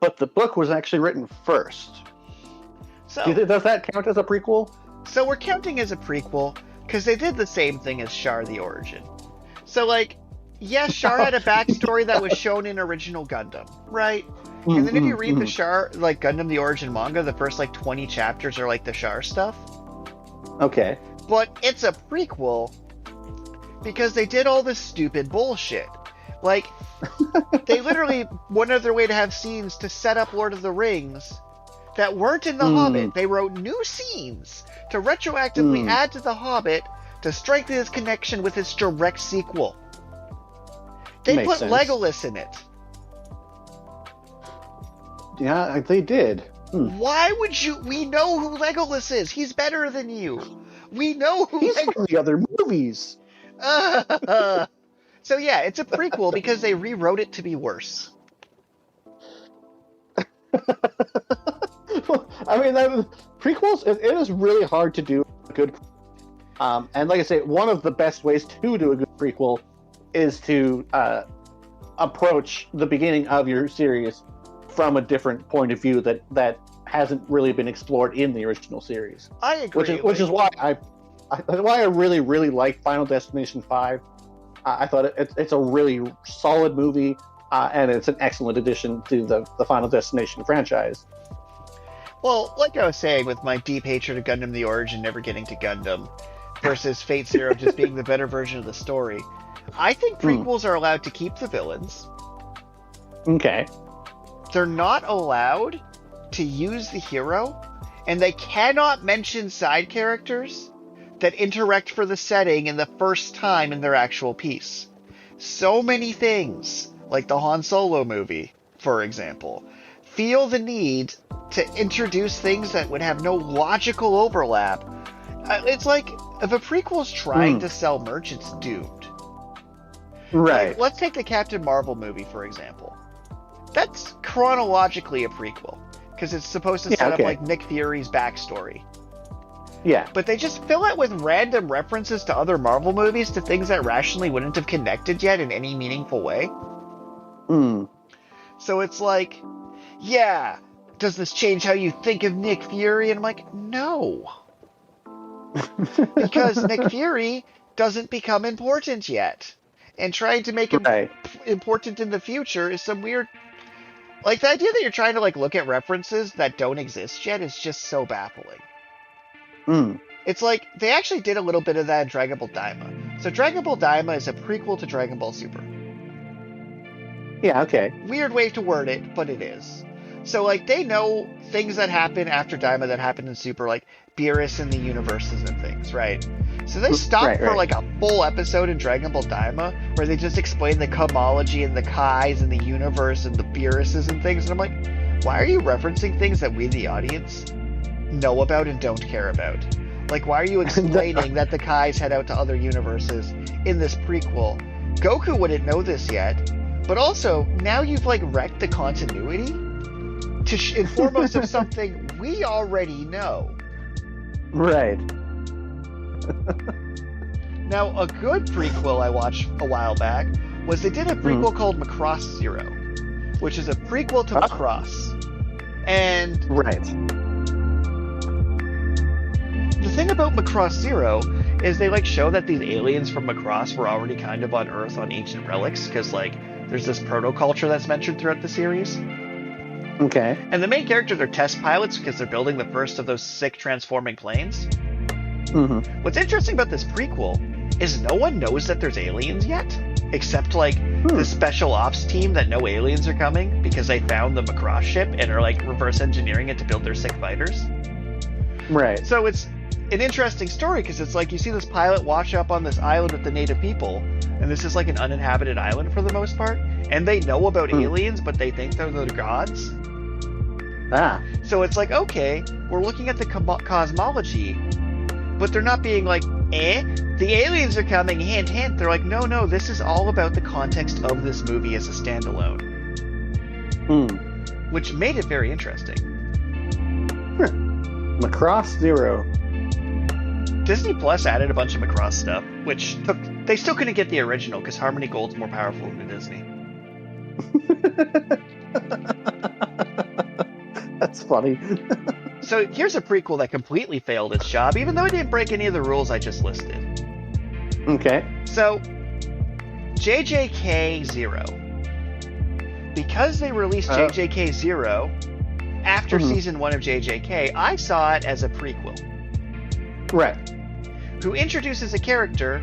but the book was actually written first.
So,
does that count as a prequel?
So we're counting as a prequel because they did the same thing as Char the Origin. So, like, yes, Char had a backstory that was shown in original Gundam, right? And then if you read the Char, like, Gundam the Origin manga, the first, like, 20 chapters are, like, the Char stuff.
Okay.
But it's a prequel because they did all this stupid bullshit. Like, they literally went out of their way to have scenes to set up Lord of the Rings that weren't in The Hobbit. They wrote new scenes to retroactively add to The Hobbit to strengthen his connection with its direct sequel. They
Makes
put
sense.
Legolas in it.
Yeah, they did.
Why would you... We know who Legolas is. He's better than you. We know who...
He's from the other movies.
So yeah, it's a prequel because they rewrote it to be worse.
I mean, prequels, it is really hard to do a good... and like I say, one of the best ways to do a good prequel is to approach the beginning of your series from a different point of view that hasn't really been explored in the original series.
I agree.
Which is why I really, really like Final Destination 5. I thought it's a really solid movie, and it's an excellent addition to the Final Destination franchise.
Well, like I was saying, with my deep hatred of Gundam the Origin never getting to Gundam versus Fate Zero just being the better version of the story, I think prequels are allowed to keep the villains.
Okay.
They're not allowed to use the hero, and they cannot mention side characters that interact for the setting in the first time in their actual piece. So many things, like the Han Solo movie, for example, feel the need to introduce things that would have no logical overlap. It's like, if a prequel's trying to sell merch, it's doomed.
Right.
Like, let's take the Captain Marvel movie, for example. That's chronologically a prequel, because it's supposed to set up, like, Nick Fury's backstory.
Yeah.
But they just fill it with random references to other Marvel movies to things that rationally wouldn't have connected yet in any meaningful way. So it's like, yeah, does this change how you think of Nick Fury? And I'm like, no. Because Nick Fury doesn't become important yet. And trying to make him important in the future is some weird... Like, the idea that you're trying to, like, look at references that don't exist yet is just so baffling. It's like, they actually did a little bit of that in Dragon Ball Daima. So Dragon Ball Daima is a prequel to Dragon Ball Super.
Yeah, okay.
Weird way to word it, but it is. So, like, they know things that happen after Daima that happened in Super, like Beerus and the universes and things, right? So they stopped for, like, a full episode in Dragon Ball Daima where they just explain the cosmology and the Kais and the universe and the Beeruses and things, and I'm like, why are you referencing things that we, the audience, know about and don't care about? Like, why are you explaining that the Kais head out to other universes in this prequel? Goku wouldn't know this yet, but also, now you've, like, wrecked the continuity to inform us of something we already know.
Right.
Now, a good prequel I watched a while back was they did a prequel called Macross Zero, which is a prequel to Macross. And the thing about Macross Zero is they, like, show that these aliens from Macross were already kind of on Earth on ancient relics, because, like, there's this proto-culture that's mentioned throughout the series.
Okay.
And the main characters are test pilots because they're building the first of those sick transforming planes. What's interesting about this prequel is no one knows that there's aliens yet, except, like, the special ops team that know aliens are coming because they found the Macross ship and are, like, reverse engineering it to build their sick fighters.
Right.
So it's an interesting story because it's like you see this pilot wash up on this island with the native people, and this is like an uninhabited island for the most part, and they know about aliens, but they think they're the gods. So it's like, okay, we're looking at the cosmology, but they're not being like, the aliens are coming, hint, hint. They're like, no, this is all about the context of this movie as a standalone. Which made it very interesting.
Macross Zero.
Disney Plus added a bunch of Macross stuff, which they still couldn't get the original because Harmony Gold's more powerful than Disney.
That's funny.
So here's a prequel that completely failed its job, even though it didn't break any of the rules I just listed.
Okay.
So, JJK Zero. Because they released JJK Zero after season 1 of JJK, I saw it as a prequel.
Right.
Who introduces a character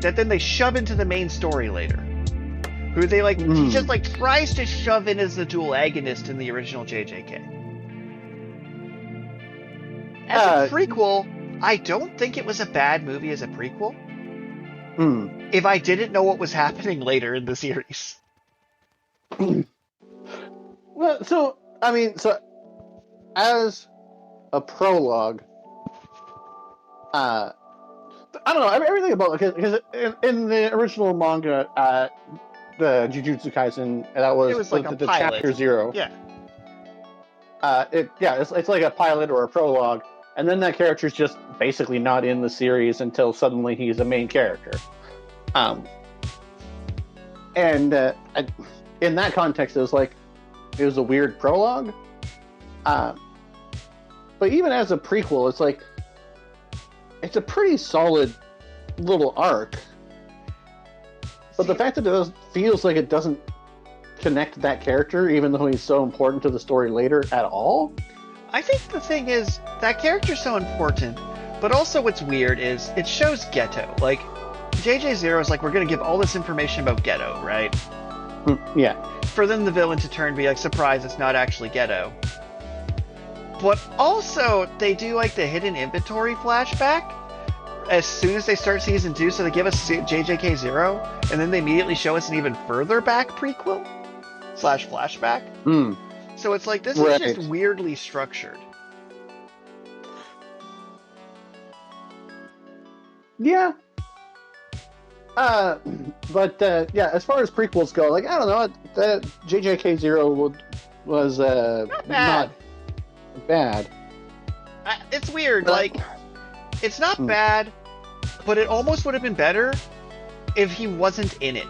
that then they shove into the main story later. Who they, like, he just, like, tries to shove in as the dual agonist in the original JJK. As a prequel, I don't think it was a bad movie as a prequel. If I didn't know what was happening later in the series.
Well, so as a prologue, I don't know everything about it because in the original manga, the Jujutsu Kaisen, that was
like
the chapter 0.
Yeah.
It's like a pilot or a prologue, and then that character's just basically not in the series until suddenly he's a main character. In that context, it was a weird prologue. But even as a prequel, it's a pretty solid little arc. But the fact that it feels like it doesn't connect that character, even though he's so important to the story later at all.
I think the thing is, that character's so important, but also what's weird is it shows Ghetto. Like, JJ0 is like, we're going to give all this information about Ghetto, right?
Yeah.
For then the villain to turn and be like, surprise, it's not actually Ghetto. But also, they do like the hidden inventory flashback as soon as they start season 2, so they give us JJK0, and then they immediately show us an even further back prequel / flashback. So it's like, this is just weirdly structured.
Yeah. As far as prequels go, I don't know, that JJK0 was not bad.
It's weird, it's not bad, but it almost would have been better if he wasn't in it.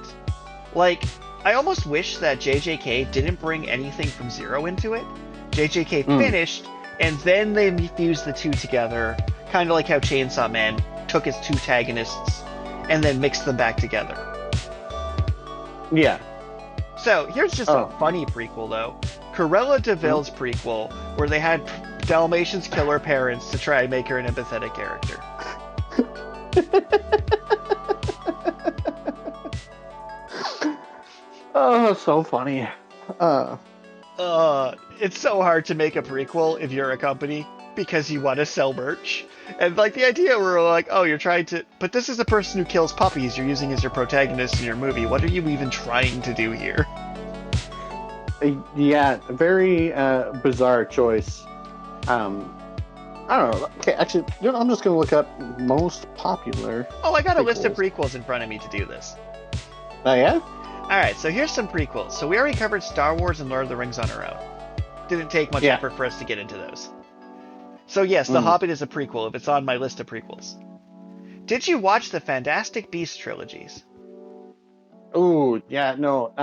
I almost wish that JJK didn't bring anything from 0 into it. JJK finished, and then they fused the two together, kind of like how Chainsaw Man took his two antagonists and then mixed them back together.
Yeah.
So, here's just a funny prequel, though. Cruella de Vil's prequel, where they had Dalmatians kill her parents to try and make her an empathetic character.
Oh, so funny.
It's so hard to make a prequel if you're a company because you want to sell merch. And the idea where you're trying to, but this is a person who kills puppies you're using as your protagonist in your movie. What are you even trying to do here?
Yeah, very bizarre choice. I don't know. Okay, actually, I'm just going to look up most popular.
Oh, I got a list of prequels in front of me to do this.
Oh, yeah?
Alright, so here's some prequels. So we already covered Star Wars and Lord of the Rings on our own. Didn't take much effort for us to get into those. So yes, The Hobbit is a prequel if it's on my list of prequels. Did you watch the Fantastic Beasts trilogies?
Oh, yeah, no.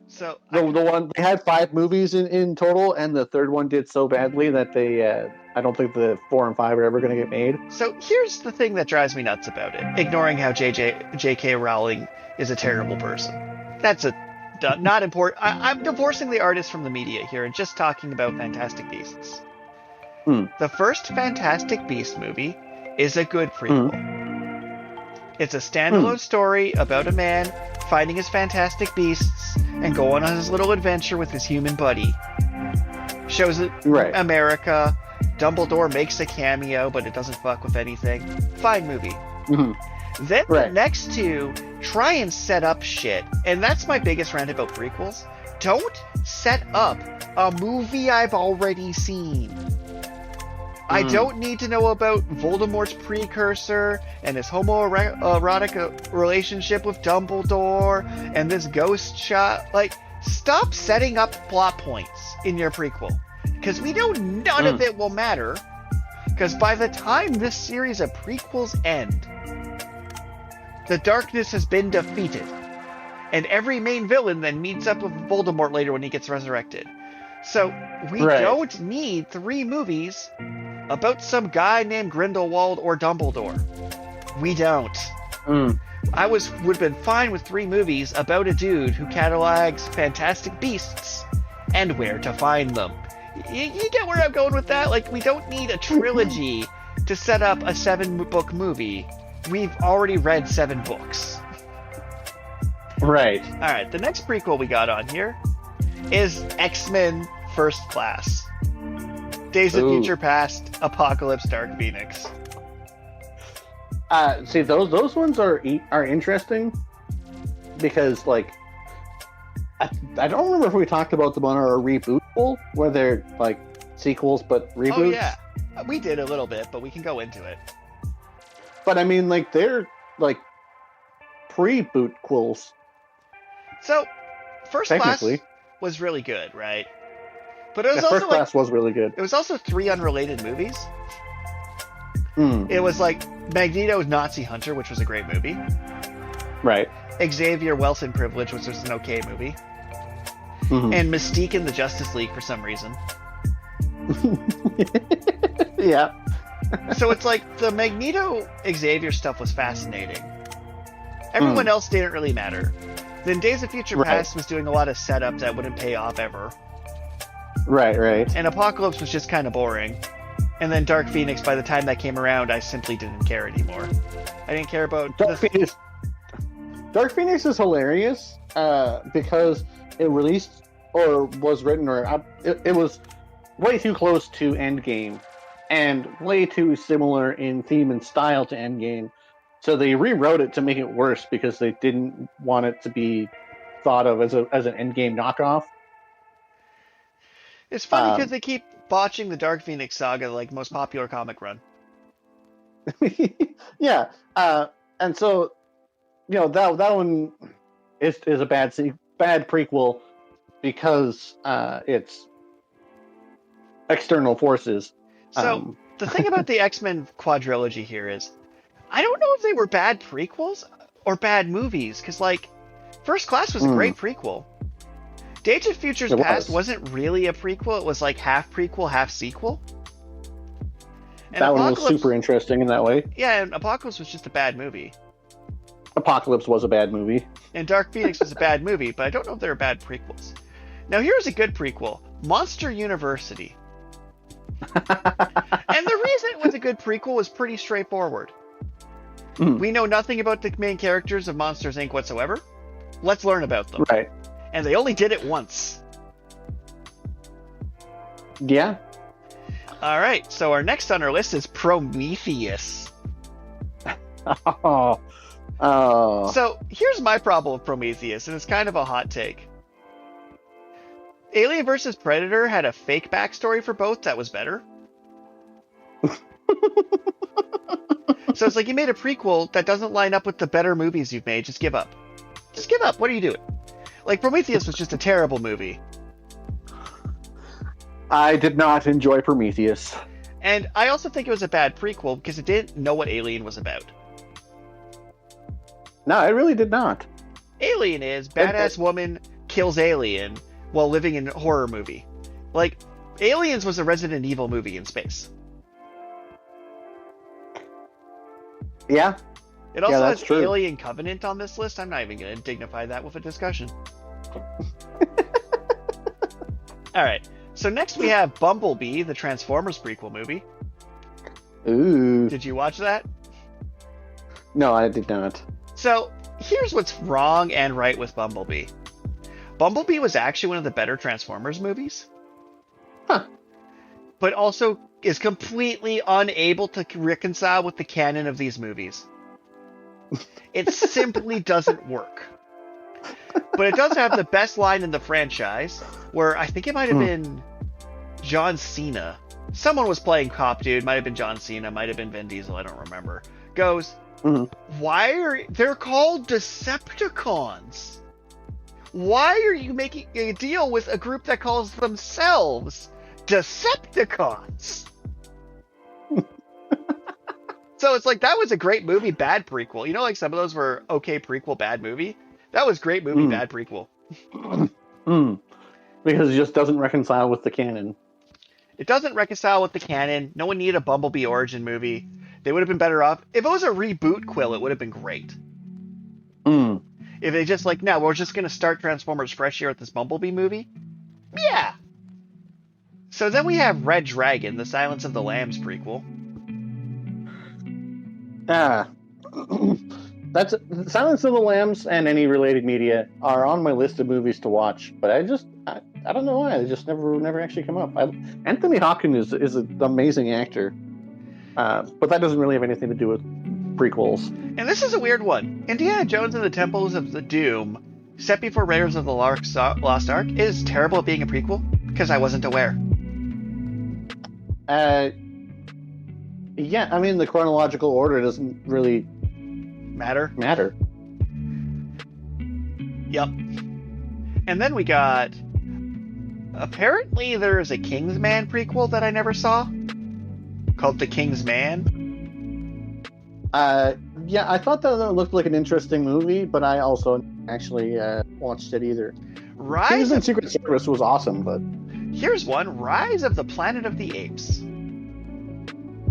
So
the one, they had 5 movies in total, and the third one did so badly that I don't think the 4 and 5 are ever going to get made.
So here's the thing that drives me nuts about it, ignoring how J.K. Rowling is a terrible person. That's not important. I'm divorcing the artist from the media here and just talking about Fantastic Beasts. The first Fantastic Beast movie is a good prequel. It's a standalone story about a man finding his fantastic beasts and going on his little adventure with his human buddy. Shows it America. Dumbledore makes a cameo, but it doesn't fuck with anything. Fine movie. Then the next two try and set up shit. And that's my biggest rant about prequels. Don't set up a movie I've already seen. I don't need to know about Voldemort's precursor and his homoerotic relationship with Dumbledore and this ghost shot. Stop setting up plot points in your prequel. Because we know none of it will matter. Because by the time this series of prequels end, the darkness has been defeated. And every main villain then meets up with Voldemort later when he gets resurrected. So we don't need 3 movies about some guy named Grindelwald or Dumbledore. We don't. I would have been fine with 3 movies about a dude who catalogs fantastic beasts and where to find them. You get where I'm going with that? We don't need a trilogy to set up a 7-book movie. We've already read 7 books.
Right.
Alright, the next prequel we got on here is X-Men First Class. Days of
Ooh.
Future Past, Apocalypse, Dark Phoenix.
See, those ones are interesting because, like, I don't remember if we talked about them on our rebootful, where they're like sequels but reboots.
Oh yeah, we did a little bit, but we can go into it.
But I mean, like, they're like pre-bootquels.
So, First Class
Technically.
was really good, right? But it was
The
also
First Class was really good.
it was also 3 unrelated movies.
Mm,
It was like Magneto's Nazi Hunter, which was a great movie.
right.
Xavier Wealth and Privilege, which was an okay movie.
Mhm.
And Mystique in the Justice League for some reason.
Yeah.
So it's like the Magneto Xavier stuff was fascinating. Everyone else didn't really matter. Then Days of Future
Right.
Past was doing a lot of setup that wouldn't pay off ever.
Right.
And Apocalypse was just kind of boring. And then Dark Phoenix, by the time that came around, I simply didn't care anymore. I didn't care about
Dark Phoenix is hilarious because it released or was written or it was way too close to Endgame and way too similar in theme and style to Endgame. So they rewrote it to make it worse because they didn't want it to be thought of as an Endgame knockoff.
It's funny because they keep botching the Dark Phoenix saga, like most popular comic run.
Yeah, and so that one is a bad prequel because it's external forces.
So the thing about the X-Men quadrilogy here is, I don't know if they were bad prequels or bad movies, because like First Class was a great prequel. Days of Future's Past wasn't really a prequel; it was like half prequel, half sequel. And
that one was super interesting in that way.
Yeah, and Apocalypse was just a bad movie.
Apocalypse was a bad movie.
And Dark Phoenix was a bad movie, but I don't know if they were bad prequels. Now here's a good prequel: Monster University. And the reason it was a good prequel was pretty straightforward. We know nothing about the main characters of Monsters, Inc. whatsoever. Let's learn about them.
Right.
And they only did it once.
Yeah.
All right, so our next on our list is Prometheus.
Oh.
So here's my problem with Prometheus, and it's kind of a hot take. Alien vs. Predator had a fake backstory for both that was better. So it's like you made a prequel that doesn't line up with the better movies you've made. Just give up. Just give up. What are you doing? Like, Prometheus was just a terrible movie.
I did not enjoy Prometheus.
And I also think it was a bad prequel because it didn't know what Alien was about.
No, it really did not.
Alien is badass woman kills alien while living in a horror movie. Like, Aliens was a Resident Evil movie in space.
Yeah.
It also
that's
has
true.
Alien Covenant on this list. I'm not even going to dignify that with a discussion. Alright, so next we have Bumblebee, the Transformers prequel movie.
Ooh.
Did you watch that?
No, I did not.
So, here's what's wrong and right with Bumblebee. Bumblebee was actually one of the better Transformers movies.
Huh.
But also is completely unable to reconcile with the canon of these movies. It simply doesn't work. But it does have the best line in the franchise, where I think it might have been John Cena. Someone was playing cop dude, might have been John Cena, might have been Vin Diesel, I don't remember. Goes, why are they're called Decepticons? Why are you making a deal with a group that calls themselves Decepticons? So it's like, that was a great movie, bad prequel. You know, like some of those were okay prequel, bad movie? That was great movie, bad prequel.
Because it just doesn't reconcile with the canon.
It doesn't reconcile with the canon. No one needed a Bumblebee origin movie. They would have been better off. If it was a reboot Quill, it would have been great. If they just like, no, we're just going to start Transformers fresh here with this Bumblebee movie. Yeah. So then we have Red Dragon, the Silence of the Lambs prequel.
That's Silence of the Lambs and any related media are on my list of movies to watch, but I don't know why they just never actually come up. Anthony Hopkins is an amazing actor, but that doesn't really have anything to do with prequels.
And this is a weird one. Indiana Jones and the Temples of the Doom, set before Raiders of the Lost Ark, is terrible at being a prequel because I wasn't aware.
Yeah, I mean the chronological order doesn't really
matter. Yep. And then we got... Apparently there's a Kingsman prequel that I never saw, called The King's Man.
Yeah, I thought that looked like an interesting movie, but I also actually watched it either. Kingsman Secret Service was awesome, but...
Here's one, Rise of the Planet of the Apes.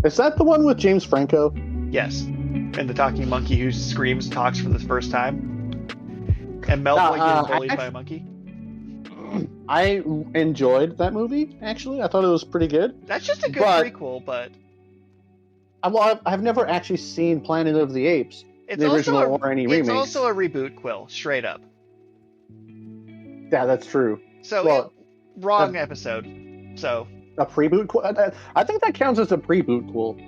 Is that the one with James Franco?
Yes. And the talking monkey who screams talks for the first time. And Melboy getting bullied by a monkey.
I enjoyed that movie, actually. I thought it was pretty good.
That's just a good prequel, but...
Well, I've never actually seen Planet of the Apes, the original or any remakes.
It's also a reboot, Quill, straight up.
Yeah, that's true.
So, wrong episode. So...
A preboot? I think that counts as a preboot-quel.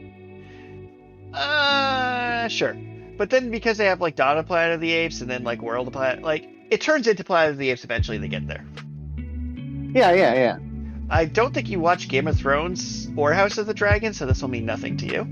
Sure. But then because they have, like, Dawn of Planet of the Apes and then, like, World of Planet... Like, it turns into Planet of the Apes eventually they get there.
Yeah.
I don't think you watch Game of Thrones or House of the Dragon, so this will mean nothing to you.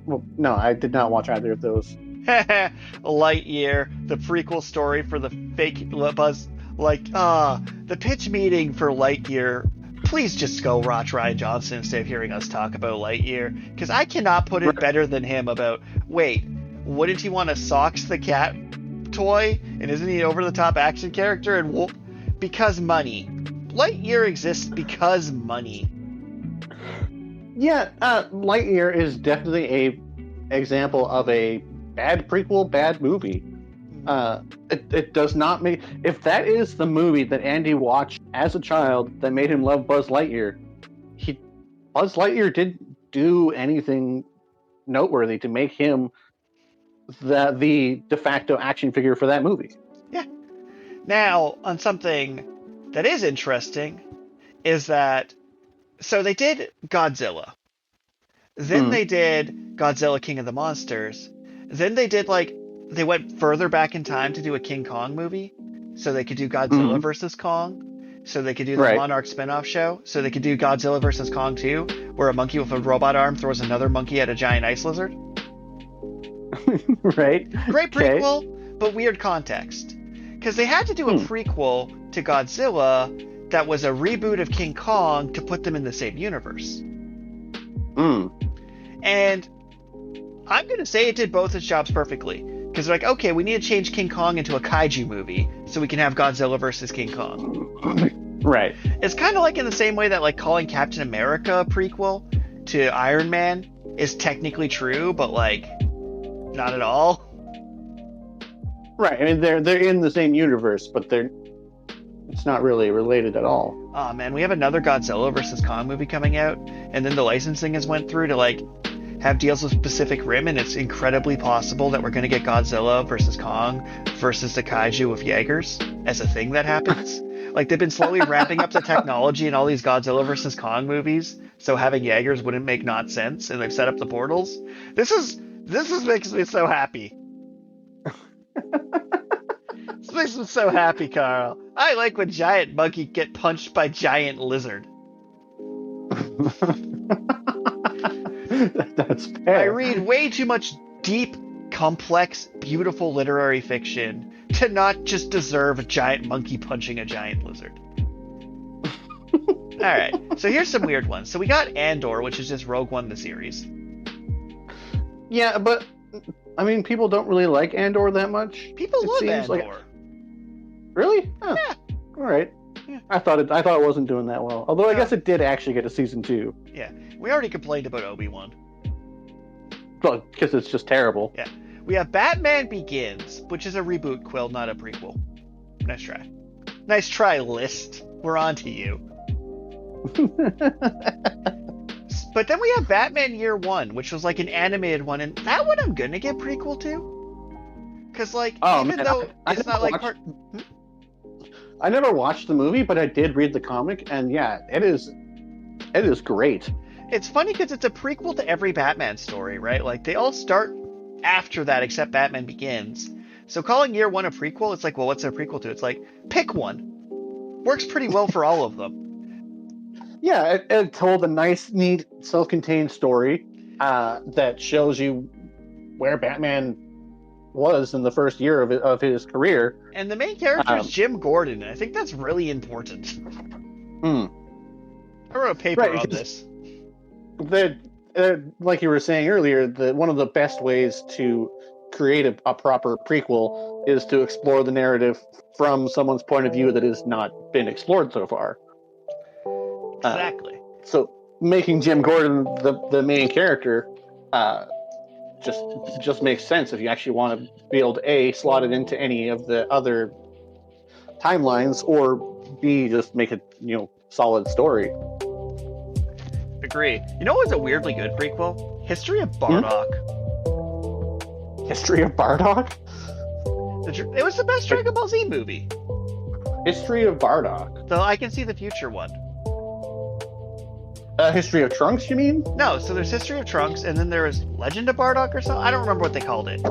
Well, no, I did not watch either of those.
Lightyear, the prequel story for the fake Buzz... the pitch meeting for Lightyear... Please just go watch Rian Johnson instead of hearing us talk about Lightyear, because I cannot put it better than him about, wait, wouldn't he want a Socks the Cat toy? And isn't he an over-the-top action character? And because money. Lightyear exists because money.
Yeah, Lightyear is definitely a example of a bad prequel, bad movie. It does not make... If that is the movie that Andy watched as a child that made him love Buzz Lightyear, Buzz Lightyear didn't do anything noteworthy to make him the de facto action figure for that movie.
Yeah. Now, on something that is interesting, is that... So they did Godzilla. Then they did Godzilla King of the Monsters. Then they did, they went further back in time to do a King Kong movie, so they could do Godzilla versus Kong, so they could do the Monarch spin-off show, so they could do Godzilla versus Kong 2, where a monkey with a robot arm throws another monkey at a giant ice lizard.
Right.
Great prequel, but weird context. Because they had to do a prequel to Godzilla that was a reboot of King Kong to put them in the same universe. And I'm going to say it did both its jobs perfectly. Because they're like, okay, we need to change King Kong into a kaiju movie so we can have Godzilla versus King Kong.
Right.
It's kind of like in the same way that calling Captain America a prequel to Iron Man is technically true, but not at all.
Right. I mean, they're in the same universe, but it's not really related at all.
Oh man, we have another Godzilla versus Kong movie coming out, and then the licensing has went through to have deals with Pacific Rim, and it's incredibly possible that we're going to get Godzilla versus Kong versus the kaiju with Jaegers as a thing that happens. They've been slowly ramping up the technology in all these Godzilla versus Kong movies, so having Jaegers wouldn't make not sense, and they've set up the portals. This makes me so happy. This makes me so happy, Karl. I like when giant monkey get punched by giant lizard.
That's fair.
I read way too much deep, complex, beautiful literary fiction to not just deserve a giant monkey punching a giant lizard. Alright, so here's some weird ones. So we got Andor, which is just Rogue One the series.
Yeah, but, I mean, people don't really like Andor that much.
People love Andor.
Really? Oh.
Yeah.
Alright. Yeah. I thought it wasn't doing that well. Although I guess it did actually get a season 2.
Yeah. We already complained about Obi-Wan.
Well, because it's just terrible.
Yeah. We have Batman Begins, which is a reboot, Quill, not a prequel. Nice try. Nice try, list. We're on to you. But then we have Batman Year One, which was like an animated one, and that one I'm gonna give prequel to, because like even though it's not like part.
I never watched the movie, but I did read the comic, and yeah, it is great.
It's funny because it's a prequel to every Batman story, right? Like they all start after that, except Batman Begins. So calling Year One a prequel, it's like, well, what's a prequel to? It's like pick one. Works pretty well for all of them.
Yeah, it told a nice, neat, self-contained story that shows you where Batman was in the first year of his career.
And the main character is Jim Gordon, and I think that's really important. I wrote a paper on this.
Like you were saying earlier, one of the best ways to create a proper prequel is to explore the narrative from someone's point of view that has not been explored so far.
Exactly.
So making Jim Gordon the main character just makes sense if you actually want to be able to slot it into any of the other timelines, or B, just make it solid story.
Agree. You know what was a weirdly good prequel? History of Bardock.
History of Bardock?
It was the best Dragon Ball Z movie.
History of Bardock.
So I can see the future one.
History of Trunks, you mean?
No, so there's History of Trunks, and then there was Legend of Bardock or something. I don't remember what they called it.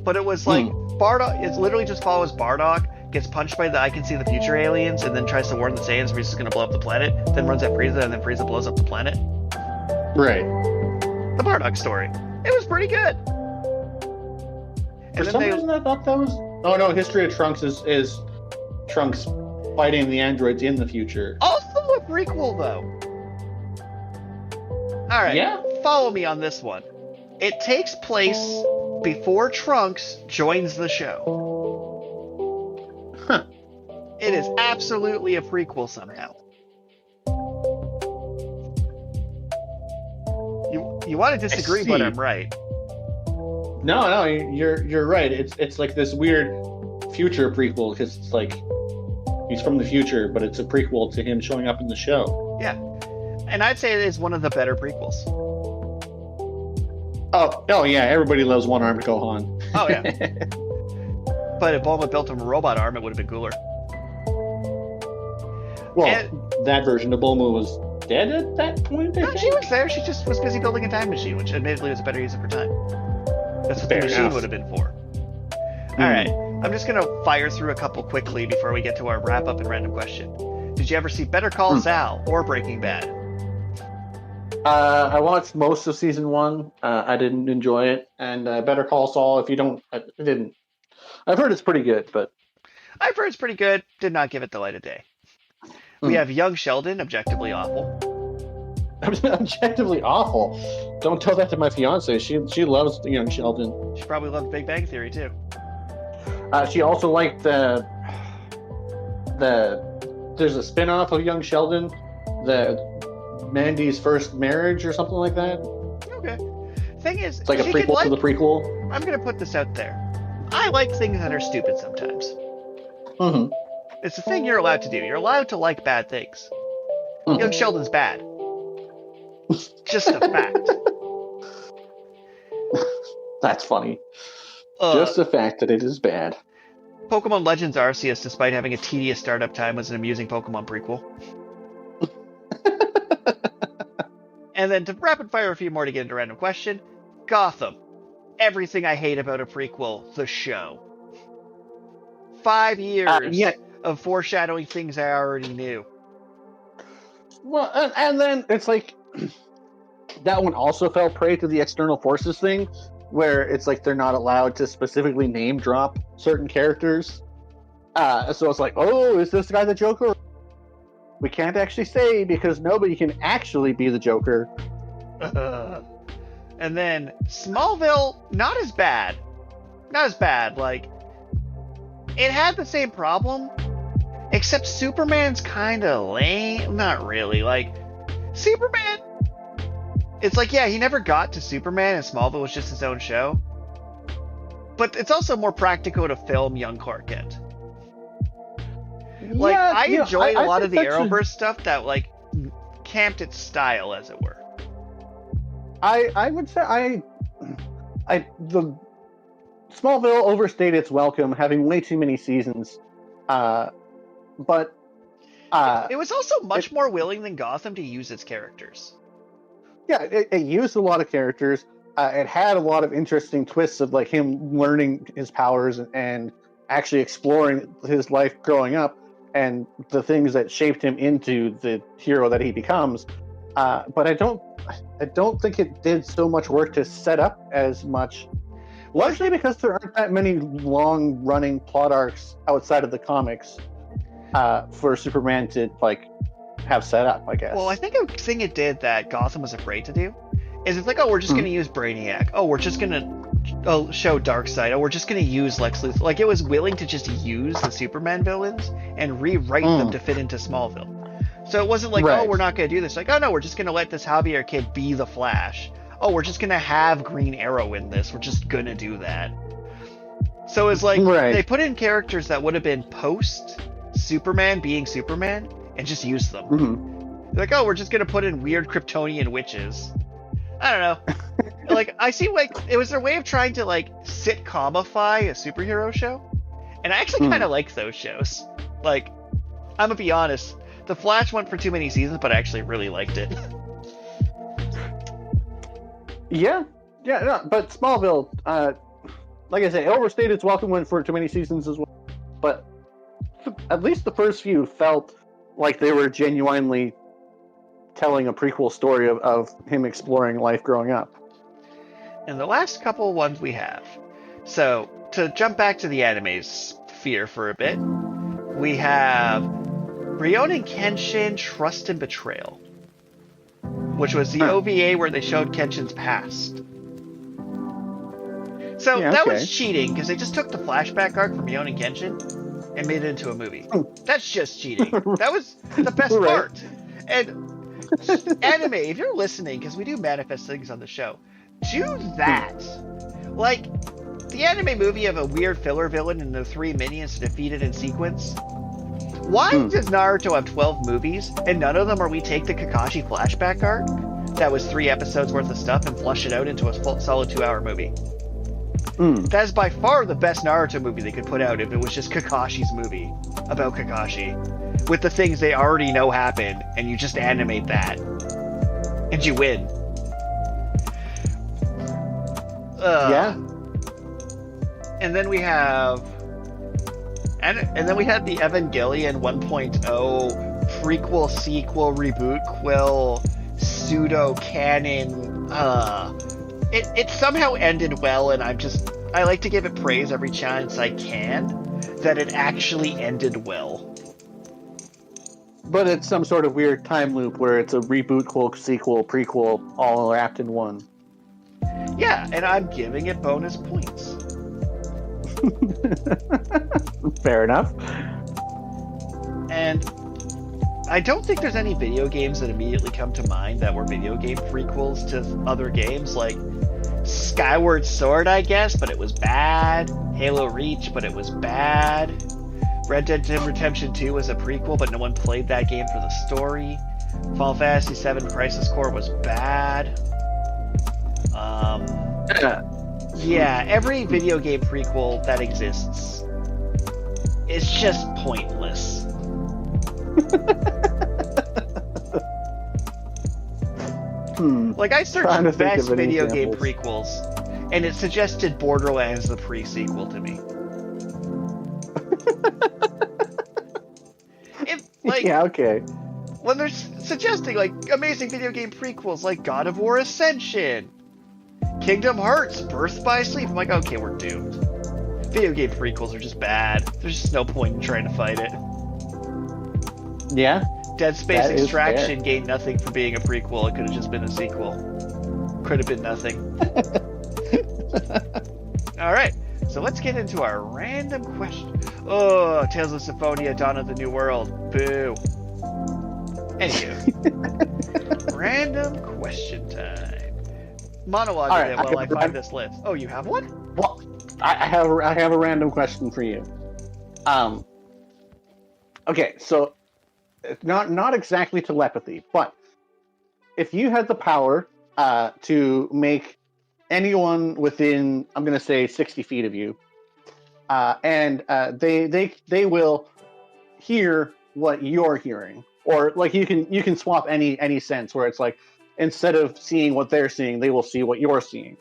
But it was like Bardock, it literally just follows Bardock, gets punched by the I Can See the Future aliens, and then tries to warn the Saiyans Frieza's going to blow up the planet, then runs at Frieza, and then Frieza blows up the planet.
Right.
The Bardock story. It was pretty good.
For some reason I thought that was... Oh no, History of Trunks is Trunks fighting the androids in the future.
Also a prequel, though. Alright, follow me on this one. It takes place before Trunks joins the show.
Huh.
It is absolutely a prequel somehow. You want to disagree, but I'm right.
No, you're right. It's like this weird future prequel, because it's like he's from the future, but it's a prequel to him showing up in the show.
Yeah. And I'd say it is one of the better prequels.
Oh yeah, everybody loves one-armed Gohan.
Oh yeah. But if Bulma built him a robot arm, it would have been cooler.
Well, that version of Bulma was dead at that point, I think?
She was there. She just was busy building a time machine, which admittedly was a better use of her time. That's what the machine would have been for. Alright, I'm just going to fire through a couple quickly before we get to our wrap-up and random question. Did you ever see Better Call Saul or Breaking Bad?
I watched most of season 1. I didn't enjoy it. And Better Call Saul, if you don't... I didn't. I've heard it's pretty good, but...
I've heard it's pretty good. Did not give it the light of day. We have Young Sheldon, objectively awful.
Objectively awful? Don't tell that to my fiance. She loves Young Sheldon.
She probably loved Big Bang Theory, too.
She also liked there's a spin-off of Young Sheldon, Mandy's First Marriage or something like that.
Okay. Thing is,
it's like a prequel to the prequel.
I'm going to put this out there. I like things that are stupid sometimes.
Mm-hmm.
It's a thing you're allowed to do. You're allowed to like bad things. Mm-hmm. Young Sheldon's bad. Just a fact.
That's funny. Just the fact that it is bad.
Pokemon Legends Arceus, despite having a tedious startup time, was an amusing Pokemon prequel. And then to rapid fire a few more to get into random question. Gotham. Everything I hate about a prequel, the show. 5 years of foreshadowing things I already knew.
Well, and then it's like that one also fell prey to the external forces thing, where it's like they're not allowed to specifically name drop certain characters. So it's like, oh, is this guy the Joker? We can't actually say because nobody can actually be the Joker.
And then Smallville, not as bad. Not as bad. Like, it had the same problem, except Superman's kind of lame. Not really. Like, Superman, it's like, yeah, he never got to Superman, and Smallville was just his own show. But it's also more practical to film young Clark Kent. Like, I enjoyed a lot of the Arrowverse stuff that, like, camped its style, as it were.
I would say the Smallville overstayed its welcome, having way too many seasons. But
It was also much
it,
more willing than Gotham to use its characters.
yeah, it used a lot of characters. It had a lot of interesting twists of like him learning his powers and actually exploring his life growing up and the things that shaped him into the hero that he becomes. But I don't think it did so much work to set up as much. Largely because there aren't that many long-running plot arcs outside of the comics for Superman to like have set up, I guess.
Well, I think a thing it did that Gotham was afraid to do is it's like, oh, we're just going to use Brainiac. Oh, we're just going to show Darkseid. Oh, we're just going to use Lex Luthor. Like, it was willing to just use the Superman villains and rewrite them to fit into Smallville. So it wasn't like, oh, we're not going to do this. Like, oh, no, we're just going to let this Javier kid be the Flash. Oh, we're just going to have Green Arrow in this. We're just going to do that. So it's like, they put in characters that would have been post-Superman being Superman and just use them.
Mm-hmm.
Like, oh, we're just going to put in weird Kryptonian witches. I don't know. Like, I see, like, it was their way of trying to, like, sitcomify a superhero show. And I actually kind of like those shows. Like, I'm gonna be honest. The Flash went for too many seasons, but I actually really liked it.
Yeah, no, but Smallville, like I say, it overstayed its welcome, went for too many seasons as well. But at least the first few felt like they were genuinely telling a prequel story of him exploring life growing up.
And the last couple ones we have. So, to jump back to the anime sphere for a bit, we have Rurouni Kenshin Trust and Betrayal, which was the OVA where they showed Kenshin's past. So that was cheating, because they just took the flashback arc from Rurouni Kenshin and made it into a movie. That's just cheating. That was the best part. And anime, if you're listening, because we do manifest things on the show, do that. Like, the anime movie of a weird filler villain and the 3 minions to defeat it in sequence. Why does Naruto have 12 movies, and none of them are we take the Kakashi flashback arc that was 3 episodes worth of stuff and flush it out into a solid 2-hour movie? That is by far the best Naruto movie they could put out if it was just Kakashi's movie about Kakashi, with the things they already know happen, and you just animate that, and you win.
Yeah.
And then we have... And then we had the Evangelion 1.0 prequel, sequel, reboot, quill, pseudo-canon. It somehow ended well, and I like to give it praise every chance I can that it actually ended well.
But it's some sort of weird time loop where it's a reboot, quill, sequel, prequel, all wrapped in one.
Yeah, and I'm giving it bonus points.
Fair enough.
And I don't think there's any video games that immediately come to mind that were video game prequels to other games, like Skyward Sword, I guess, but it was bad. Halo Reach, but it was bad. Red Dead Redemption 2 was a prequel, but no one played that game for the story. Final Fantasy VII Crisis Core was bad. Yeah, every video game prequel that exists is just pointless. Like, I searched best video game prequels, and it suggested Borderlands the pre-sequel to me.
Yeah, okay.
When they're suggesting, like, amazing video game prequels like God of War Ascension, Kingdom Hearts, Birth by Sleep, I'm like, okay, we're doomed. Video game prequels are just bad. There's just no point in trying to fight it.
Yeah.
Dead Space Extraction gained nothing for being a prequel. It could have just been a sequel. Could have been nothing. Alright, so let's get into our random question. Oh, Tales of Symphonia, Dawn of the New World. Boo. Anywho. Random question time. Monologue it while I find this list. Oh, you have one?
Well, I have a random question for you. Okay, so not exactly telepathy, but if you had the power to make anyone within, I'm going to say, 60 feet of you, and they will hear what you're hearing, or like you can swap any sense where it's like instead of seeing what they're seeing, they will see what you're seeing.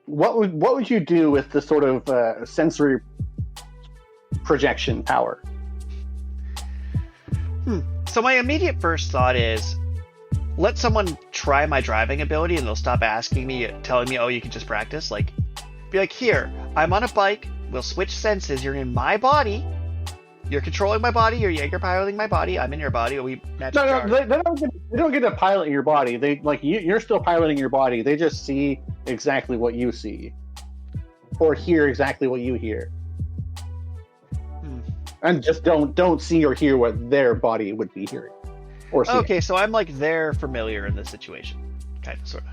What would you do with the sort of sensory projection power?
So my immediate first thought is, let someone try my driving ability and they'll stop asking me, telling me, oh, you can just practice. Like, be like, here, I'm on a bike, we'll switch senses, you're in my body, you're controlling my body, you're piloting my body, I'm in your body, we match.
No, they don't get to pilot your body. They like you're still piloting your body. They just see exactly what you see, or hear exactly what you hear, and just don't see or hear what their body would be hearing or seeing.
Okay, so I'm like they're familiar in this situation, kind of, sort of.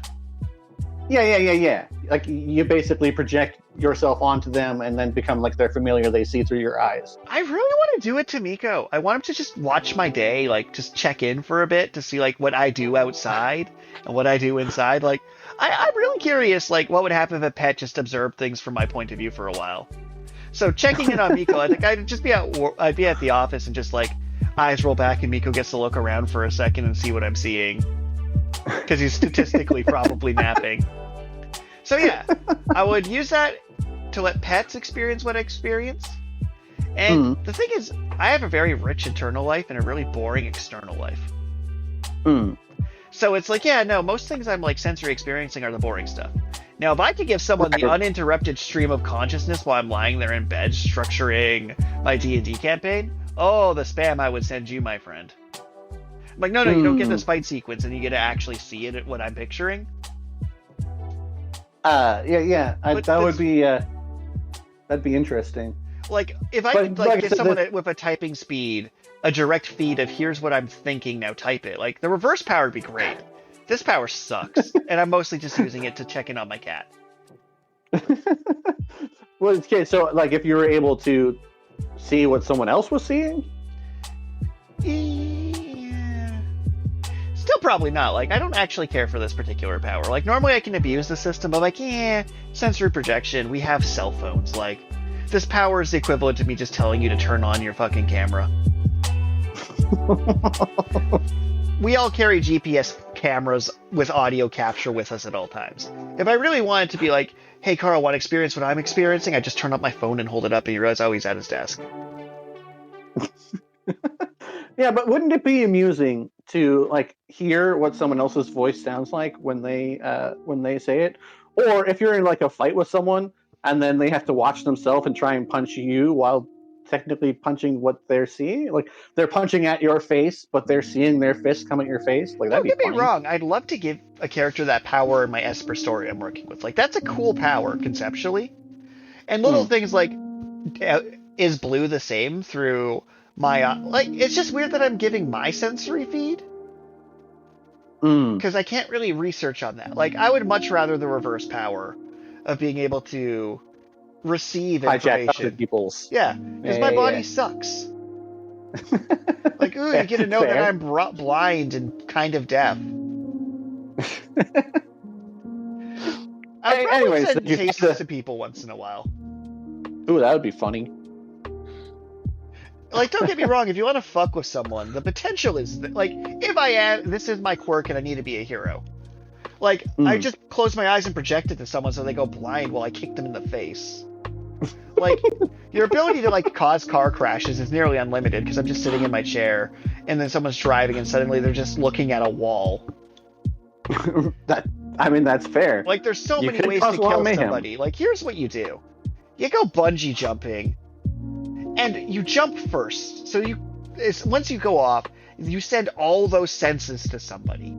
Yeah. Like you basically project yourself onto them and then become like they're familiar. They see through your eyes.
I really want to do it to Miko. I want him to just watch my day, like just check in for a bit to see like what I do outside and what I do inside. Like I'm really curious, like what would happen if a pet just observed things from my point of view for a while. So checking in on Miko, I think I'd just be I'd be at the office and just like eyes roll back and Miko gets to look around for a second and see what I'm seeing. Because he's statistically probably napping. So yeah, I would use that to let pets experience what I experience. And the thing is, I have a very rich internal life and a really boring external life. So it's like, yeah, no, most things I'm like sensory experiencing are the boring stuff. Now, if I could give someone the uninterrupted stream of consciousness while I'm lying there in bed structuring my D&D campaign, oh, the spam I would send you, my friend. I'm like, no, you don't get this fight sequence and you get to actually see it, what I'm picturing.
That'd be interesting.
Like, if I could like get someone with a typing speed, a direct feed of here's what I'm thinking, now type it. Like, the reverse power would be great. This power sucks, and I'm mostly just using it to check in on my cat.
Well, okay, so like if you were able to see what someone else was seeing?
Yeah. Still probably not. Like, I don't actually care for this particular power. Like, normally I can abuse the system, but like, sensory projection, we have cell phones. Like, this power is the equivalent to me just telling you to turn on your fucking camera. We all carry GPS cameras with audio capture with us at all times. If I really wanted to be like, hey, Karl, want to experience what I'm experiencing? I just turn up my phone and hold it up and you realize, oh, he's at his desk.
Yeah, but wouldn't it be amusing to like hear what someone else's voice sounds like when they say it? Or if you're in like a fight with someone and then they have to watch themselves and try and punch you while technically punching what they're seeing, like they're punching at your face, but they're seeing their fist come at your face. Like, that'd
Don't
be
get me wrong. I'd love to give a character that power in my Esper story I'm working with. Like, that's a cool power conceptually. And little things like, is blue the same through my like? It's just weird that I'm giving my sensory feed because I can't really research on that. Like, I would much rather the reverse power of being able to receive information.
Hijack other people's.
Yeah, because my body sucks. Like, ooh, you get to know that I'm blind and kind of deaf. I'd probably send tastes to people once in a while.
Ooh, that would be funny.
Like, don't get me wrong, if you want to fuck with someone, the potential is, like, if I am, this is my quirk and I need to be a hero. Like, I just close my eyes and project it to someone so they go blind while I kick them in the face. Like, your ability to, like, cause car crashes is nearly unlimited because I'm just sitting in my chair and then someone's driving and suddenly they're just looking at a wall.
That's fair.
Like, there's so many ways to kill somebody. Like, here's what you do. You go bungee jumping, and you jump first. So once you go off, you send all those senses to somebody.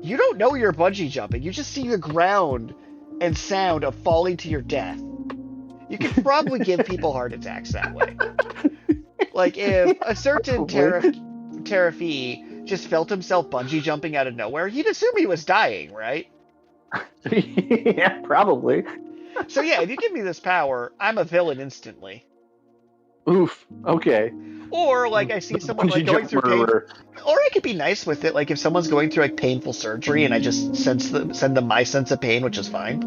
You don't know you're bungee jumping. You just see the ground and sound of falling to your death. You could probably give people heart attacks that way. Like, if a certain Terrafee just felt himself bungee jumping out of nowhere, you'd assume he was dying, right?
Yeah, probably.
So yeah, if you give me this power, I'm a villain instantly.
Oof. Okay.
Or like I see someone
Bungee
like going
jump
through pain,
murderer.
or I could be nice with it. Like if someone's going through like painful surgery and I just send them my sense of pain, which is fine.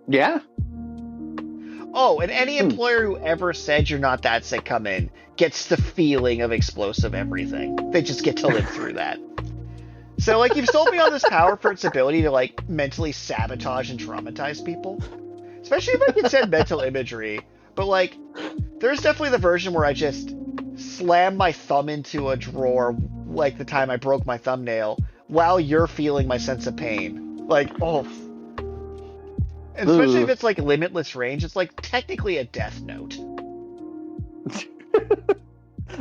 Yeah.
Oh, and any employer who ever said you're not that sick, come in, gets the feeling of explosive everything. They just get to live through that. So, like, you've sold me on this power for its ability to, like, mentally sabotage and traumatize people. Especially if I can send mental imagery. But, like, there's definitely the version where I just slam my thumb into a drawer, like the time I broke my thumbnail, while you're feeling my sense of pain. Like, oh. And especially if it's, like, limitless range, it's, like, technically a death note.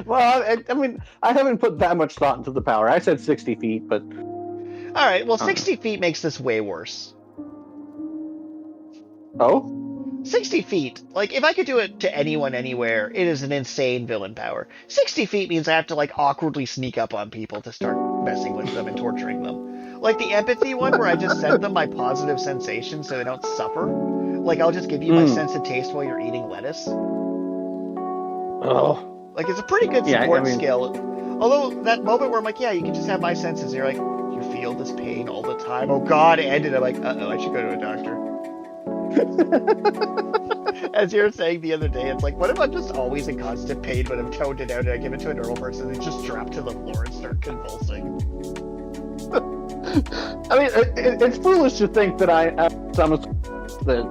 Well, I mean, I haven't put that much thought into the power. I said 60 feet, but...
Alright, well, 60 feet makes this way worse.
Oh?
60 feet. Like, if I could do it to anyone, anywhere, it is an insane villain power. 60 feet means I have to, like, awkwardly sneak up on people to start messing with them and torturing them. Like the empathy one, where I just send them my positive sensations so they don't suffer. Like, I'll just give you my sense of taste while you're eating lettuce.
Oh.
Like, it's a pretty good support skill. Although, that moment where I'm like, yeah, you can just have my senses, and you're like, you feel this pain all the time. Oh, God, it ended. I'm like, uh-oh, I should go to a doctor. As you were saying the other day, it's like, what if I'm just always in constant pain, but I'm toned it out and I give it to a normal person and they just drop to the floor and start convulsing?
I mean, it's foolish to think that I'm the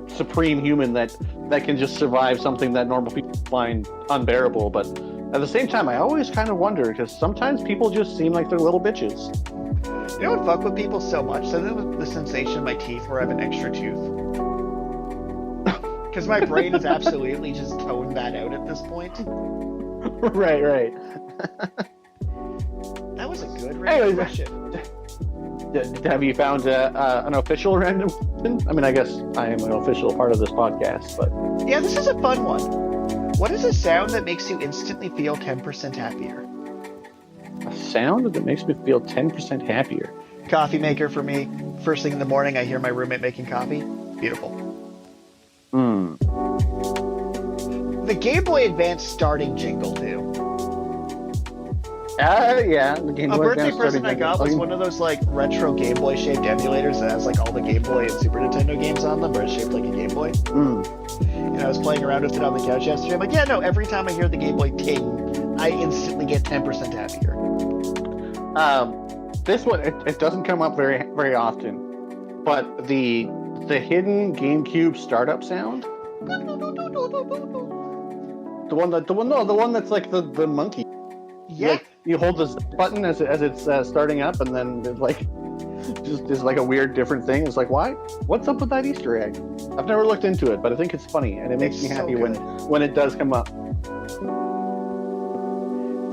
supreme human that can just survive something that normal people find unbearable, but at the same time, I always kind of wonder, because sometimes people just seem like they're little bitches.
You know what fuck with people so much? So the sensation in my teeth where I have an extra tooth. Because my brain has absolutely just toned that out at this point.
Right.
That was a good random question.
Have you found an official random question? I mean, I guess I am an official part of this podcast, but...
Yeah, this is a fun one. What is a sound that makes you instantly feel 10% happier?
A sound that makes me feel 10% happier?
Coffee maker for me. First thing in the morning, I hear my roommate making coffee. Beautiful. The Game Boy Advance starting jingle, too.
Yeah, the Game Boy
A birthday
Advance
present I got was one of those, like, retro Game Boy shaped emulators that has, like, all the Game Boy and Super Nintendo games on them, but it's shaped like a Game Boy. And I was playing around with it on the couch yesterday. I'm like, yeah, no, every time I hear the Game Boy ting, I instantly get 10% happier.
This one, it doesn't come up very, very often, but the hidden GameCube startup sound, the one that's like the monkey.
Yeah.
Like, you hold this button as it's starting up, and then it's like just like a weird different thing. It's like, why? What's up with that Easter egg? I've never looked into it, but I think it's funny, and it makes me happy when it does come up.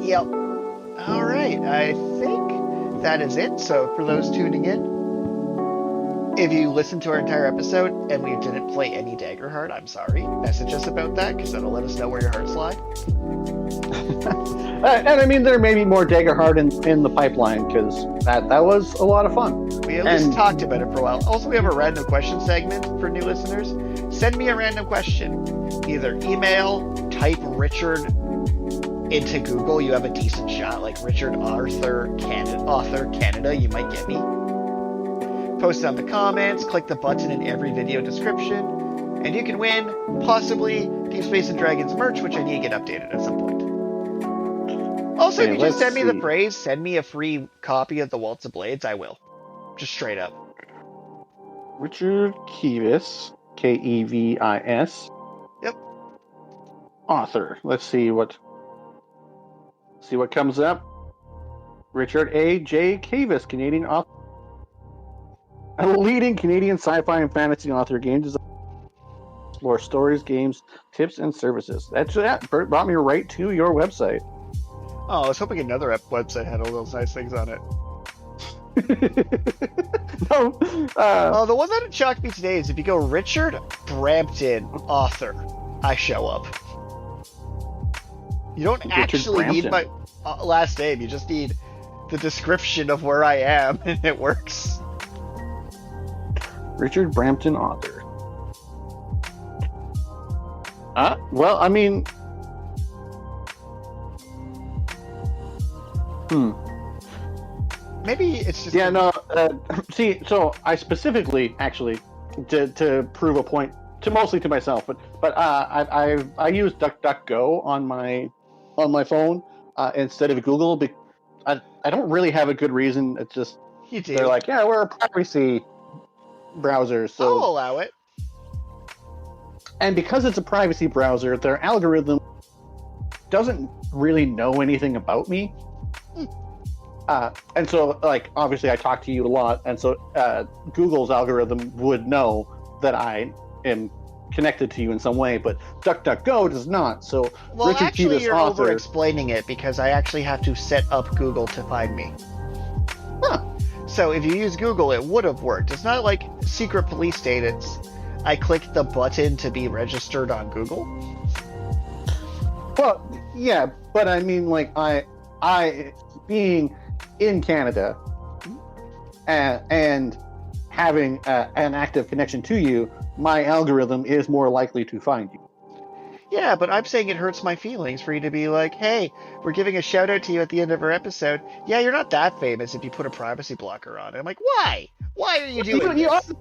Yep. All right, I think that is it. So for those tuning in, if you listened to our entire episode and we didn't play any Daggerheart, I'm sorry. Message us about that, because that'll let us know where your hearts lie.
And I mean, there may be more Daggerheart in the pipeline, because that was a lot of fun.
We at least talked about it for a while. Also, we have a random question segment for new listeners. Send me a random question. Either email, type Richard into Google. You have a decent shot, like Richard Author Canada. You might get me. Post it on the comments. Click the button in every video description, and you can win possibly Deep Space and Dragons merch, which I need to get updated at some point. Also, if you just send me the phrase, send me a free copy of the Waltz of Blades, I will. Just straight up.
Richard Kevis, Kevis.
Yep.
Author. Let's see what comes up. Richard A. J. Kevis, Canadian author. A leading Canadian sci-fi and fantasy author, game designer. Explore stories, games, tips, and services. That brought me right to your website.
Oh, I was hoping another website had all those nice things on it.
No.
The one that shocked me today is if you go Richard Brampton, author, I show up. You don't actually need my last name. You just need the description of where I am, and it works.
Richard Brampton, author. Well, I mean,
Maybe it's just
yeah, no. See, so I specifically, actually, to prove a point, to mostly to myself, but I use DuckDuckGo on my phone instead of Google. I don't really have a good reason. It's just
you do.
they're like, yeah, we're a privacy browser, so
I'll allow it.
and because it's a privacy browser, their algorithm doesn't really know anything about me. And so, like, obviously, I talk to you a lot, and so Google's algorithm would know that I am connected to you in some way, but DuckDuckGo does not. So,
Well,
Richard
actually,
Kiva's
you're
author.
over-explaining it because I actually have to set up Google to find me.
Huh.
So if you use Google, it would have worked. It's not like secret police state. It's I clicked the button to be registered on Google.
Well, yeah, but I mean, like, I being in Canada and having an active connection to you, my algorithm is more likely to find you.
Yeah, but I'm saying it hurts my feelings for you to be like, hey, we're giving a shout out to you at the end of our episode. Yeah, you're not that famous if you put a privacy blocker on it. I'm like, why? Why are you doing
You
this?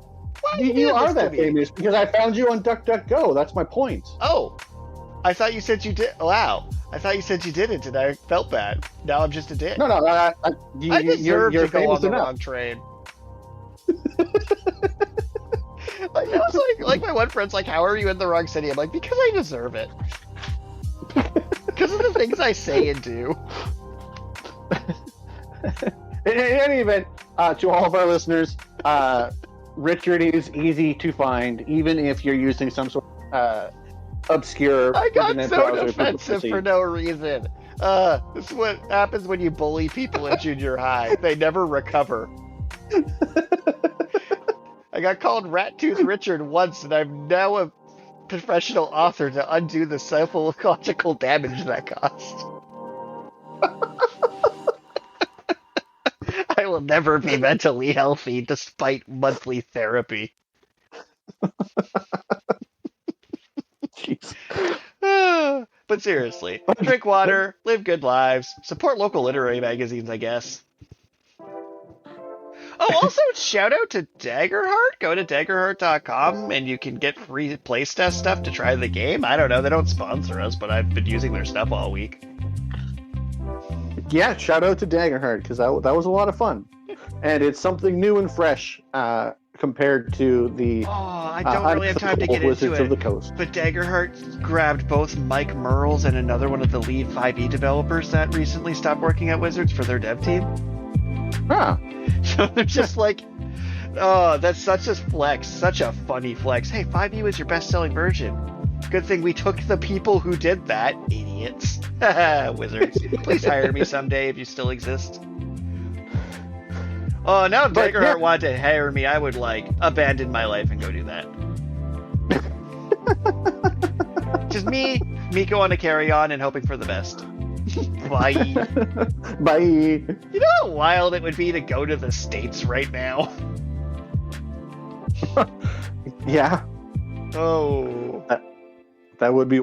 Why are you doing
are
this to
that
me?
famous because I found you on DuckDuckGo. That's my point.
Oh, I thought you said you did. Wow, I thought you said you didn't, and I felt bad. Now I'm just a dick.
No,
I deserve
you're
to go on the
enough.
wrong train. Like, that was like my one friend's like, how are you in the wrong city? I'm like, because I deserve it. Because of the things I say and do.
In any event, to all of our listeners, Richard is easy to find, even if you're using some sort of obscure
I got
internet
so
browser
defensive for no reason. This is what happens when you bully people in junior high. They never recover. I got called Rat Tooth Richard once, and I'm now a professional author to undo the psychological damage that caused. I will never be mentally healthy despite monthly therapy.
Jeez.
But seriously, drink water, live good lives, support local literary magazines, I guess. Oh, also, shout out to Daggerheart. Go to daggerheart.com and you can get free playtest stuff to try the game. I don't know, they don't sponsor us, but I've been using their stuff all week.
Yeah, shout out to Daggerheart, because that was a lot of fun. And it's something new and fresh compared to the
I don't really have time to get
Wizards
into
of
it.
the Coast.
But Daggerheart grabbed both Mike Merles and another one of the lead 5e developers that recently stopped working at Wizards for their dev team.
Huh.
So they're just like, oh, that's such a flex, such a funny flex. Hey, 5e was your best-selling version. Good thing we took the people who did that, idiots. Wizards, please hire me someday if you still exist. Oh, now if Daggerheart wanted to hire me, I would, like, abandon my life and go do that. Just me, Miko on a carry-on, and hoping for the best. Bye.
Bye.
You know how wild it would be to go to the States right now?
Yeah.
Oh.
That would be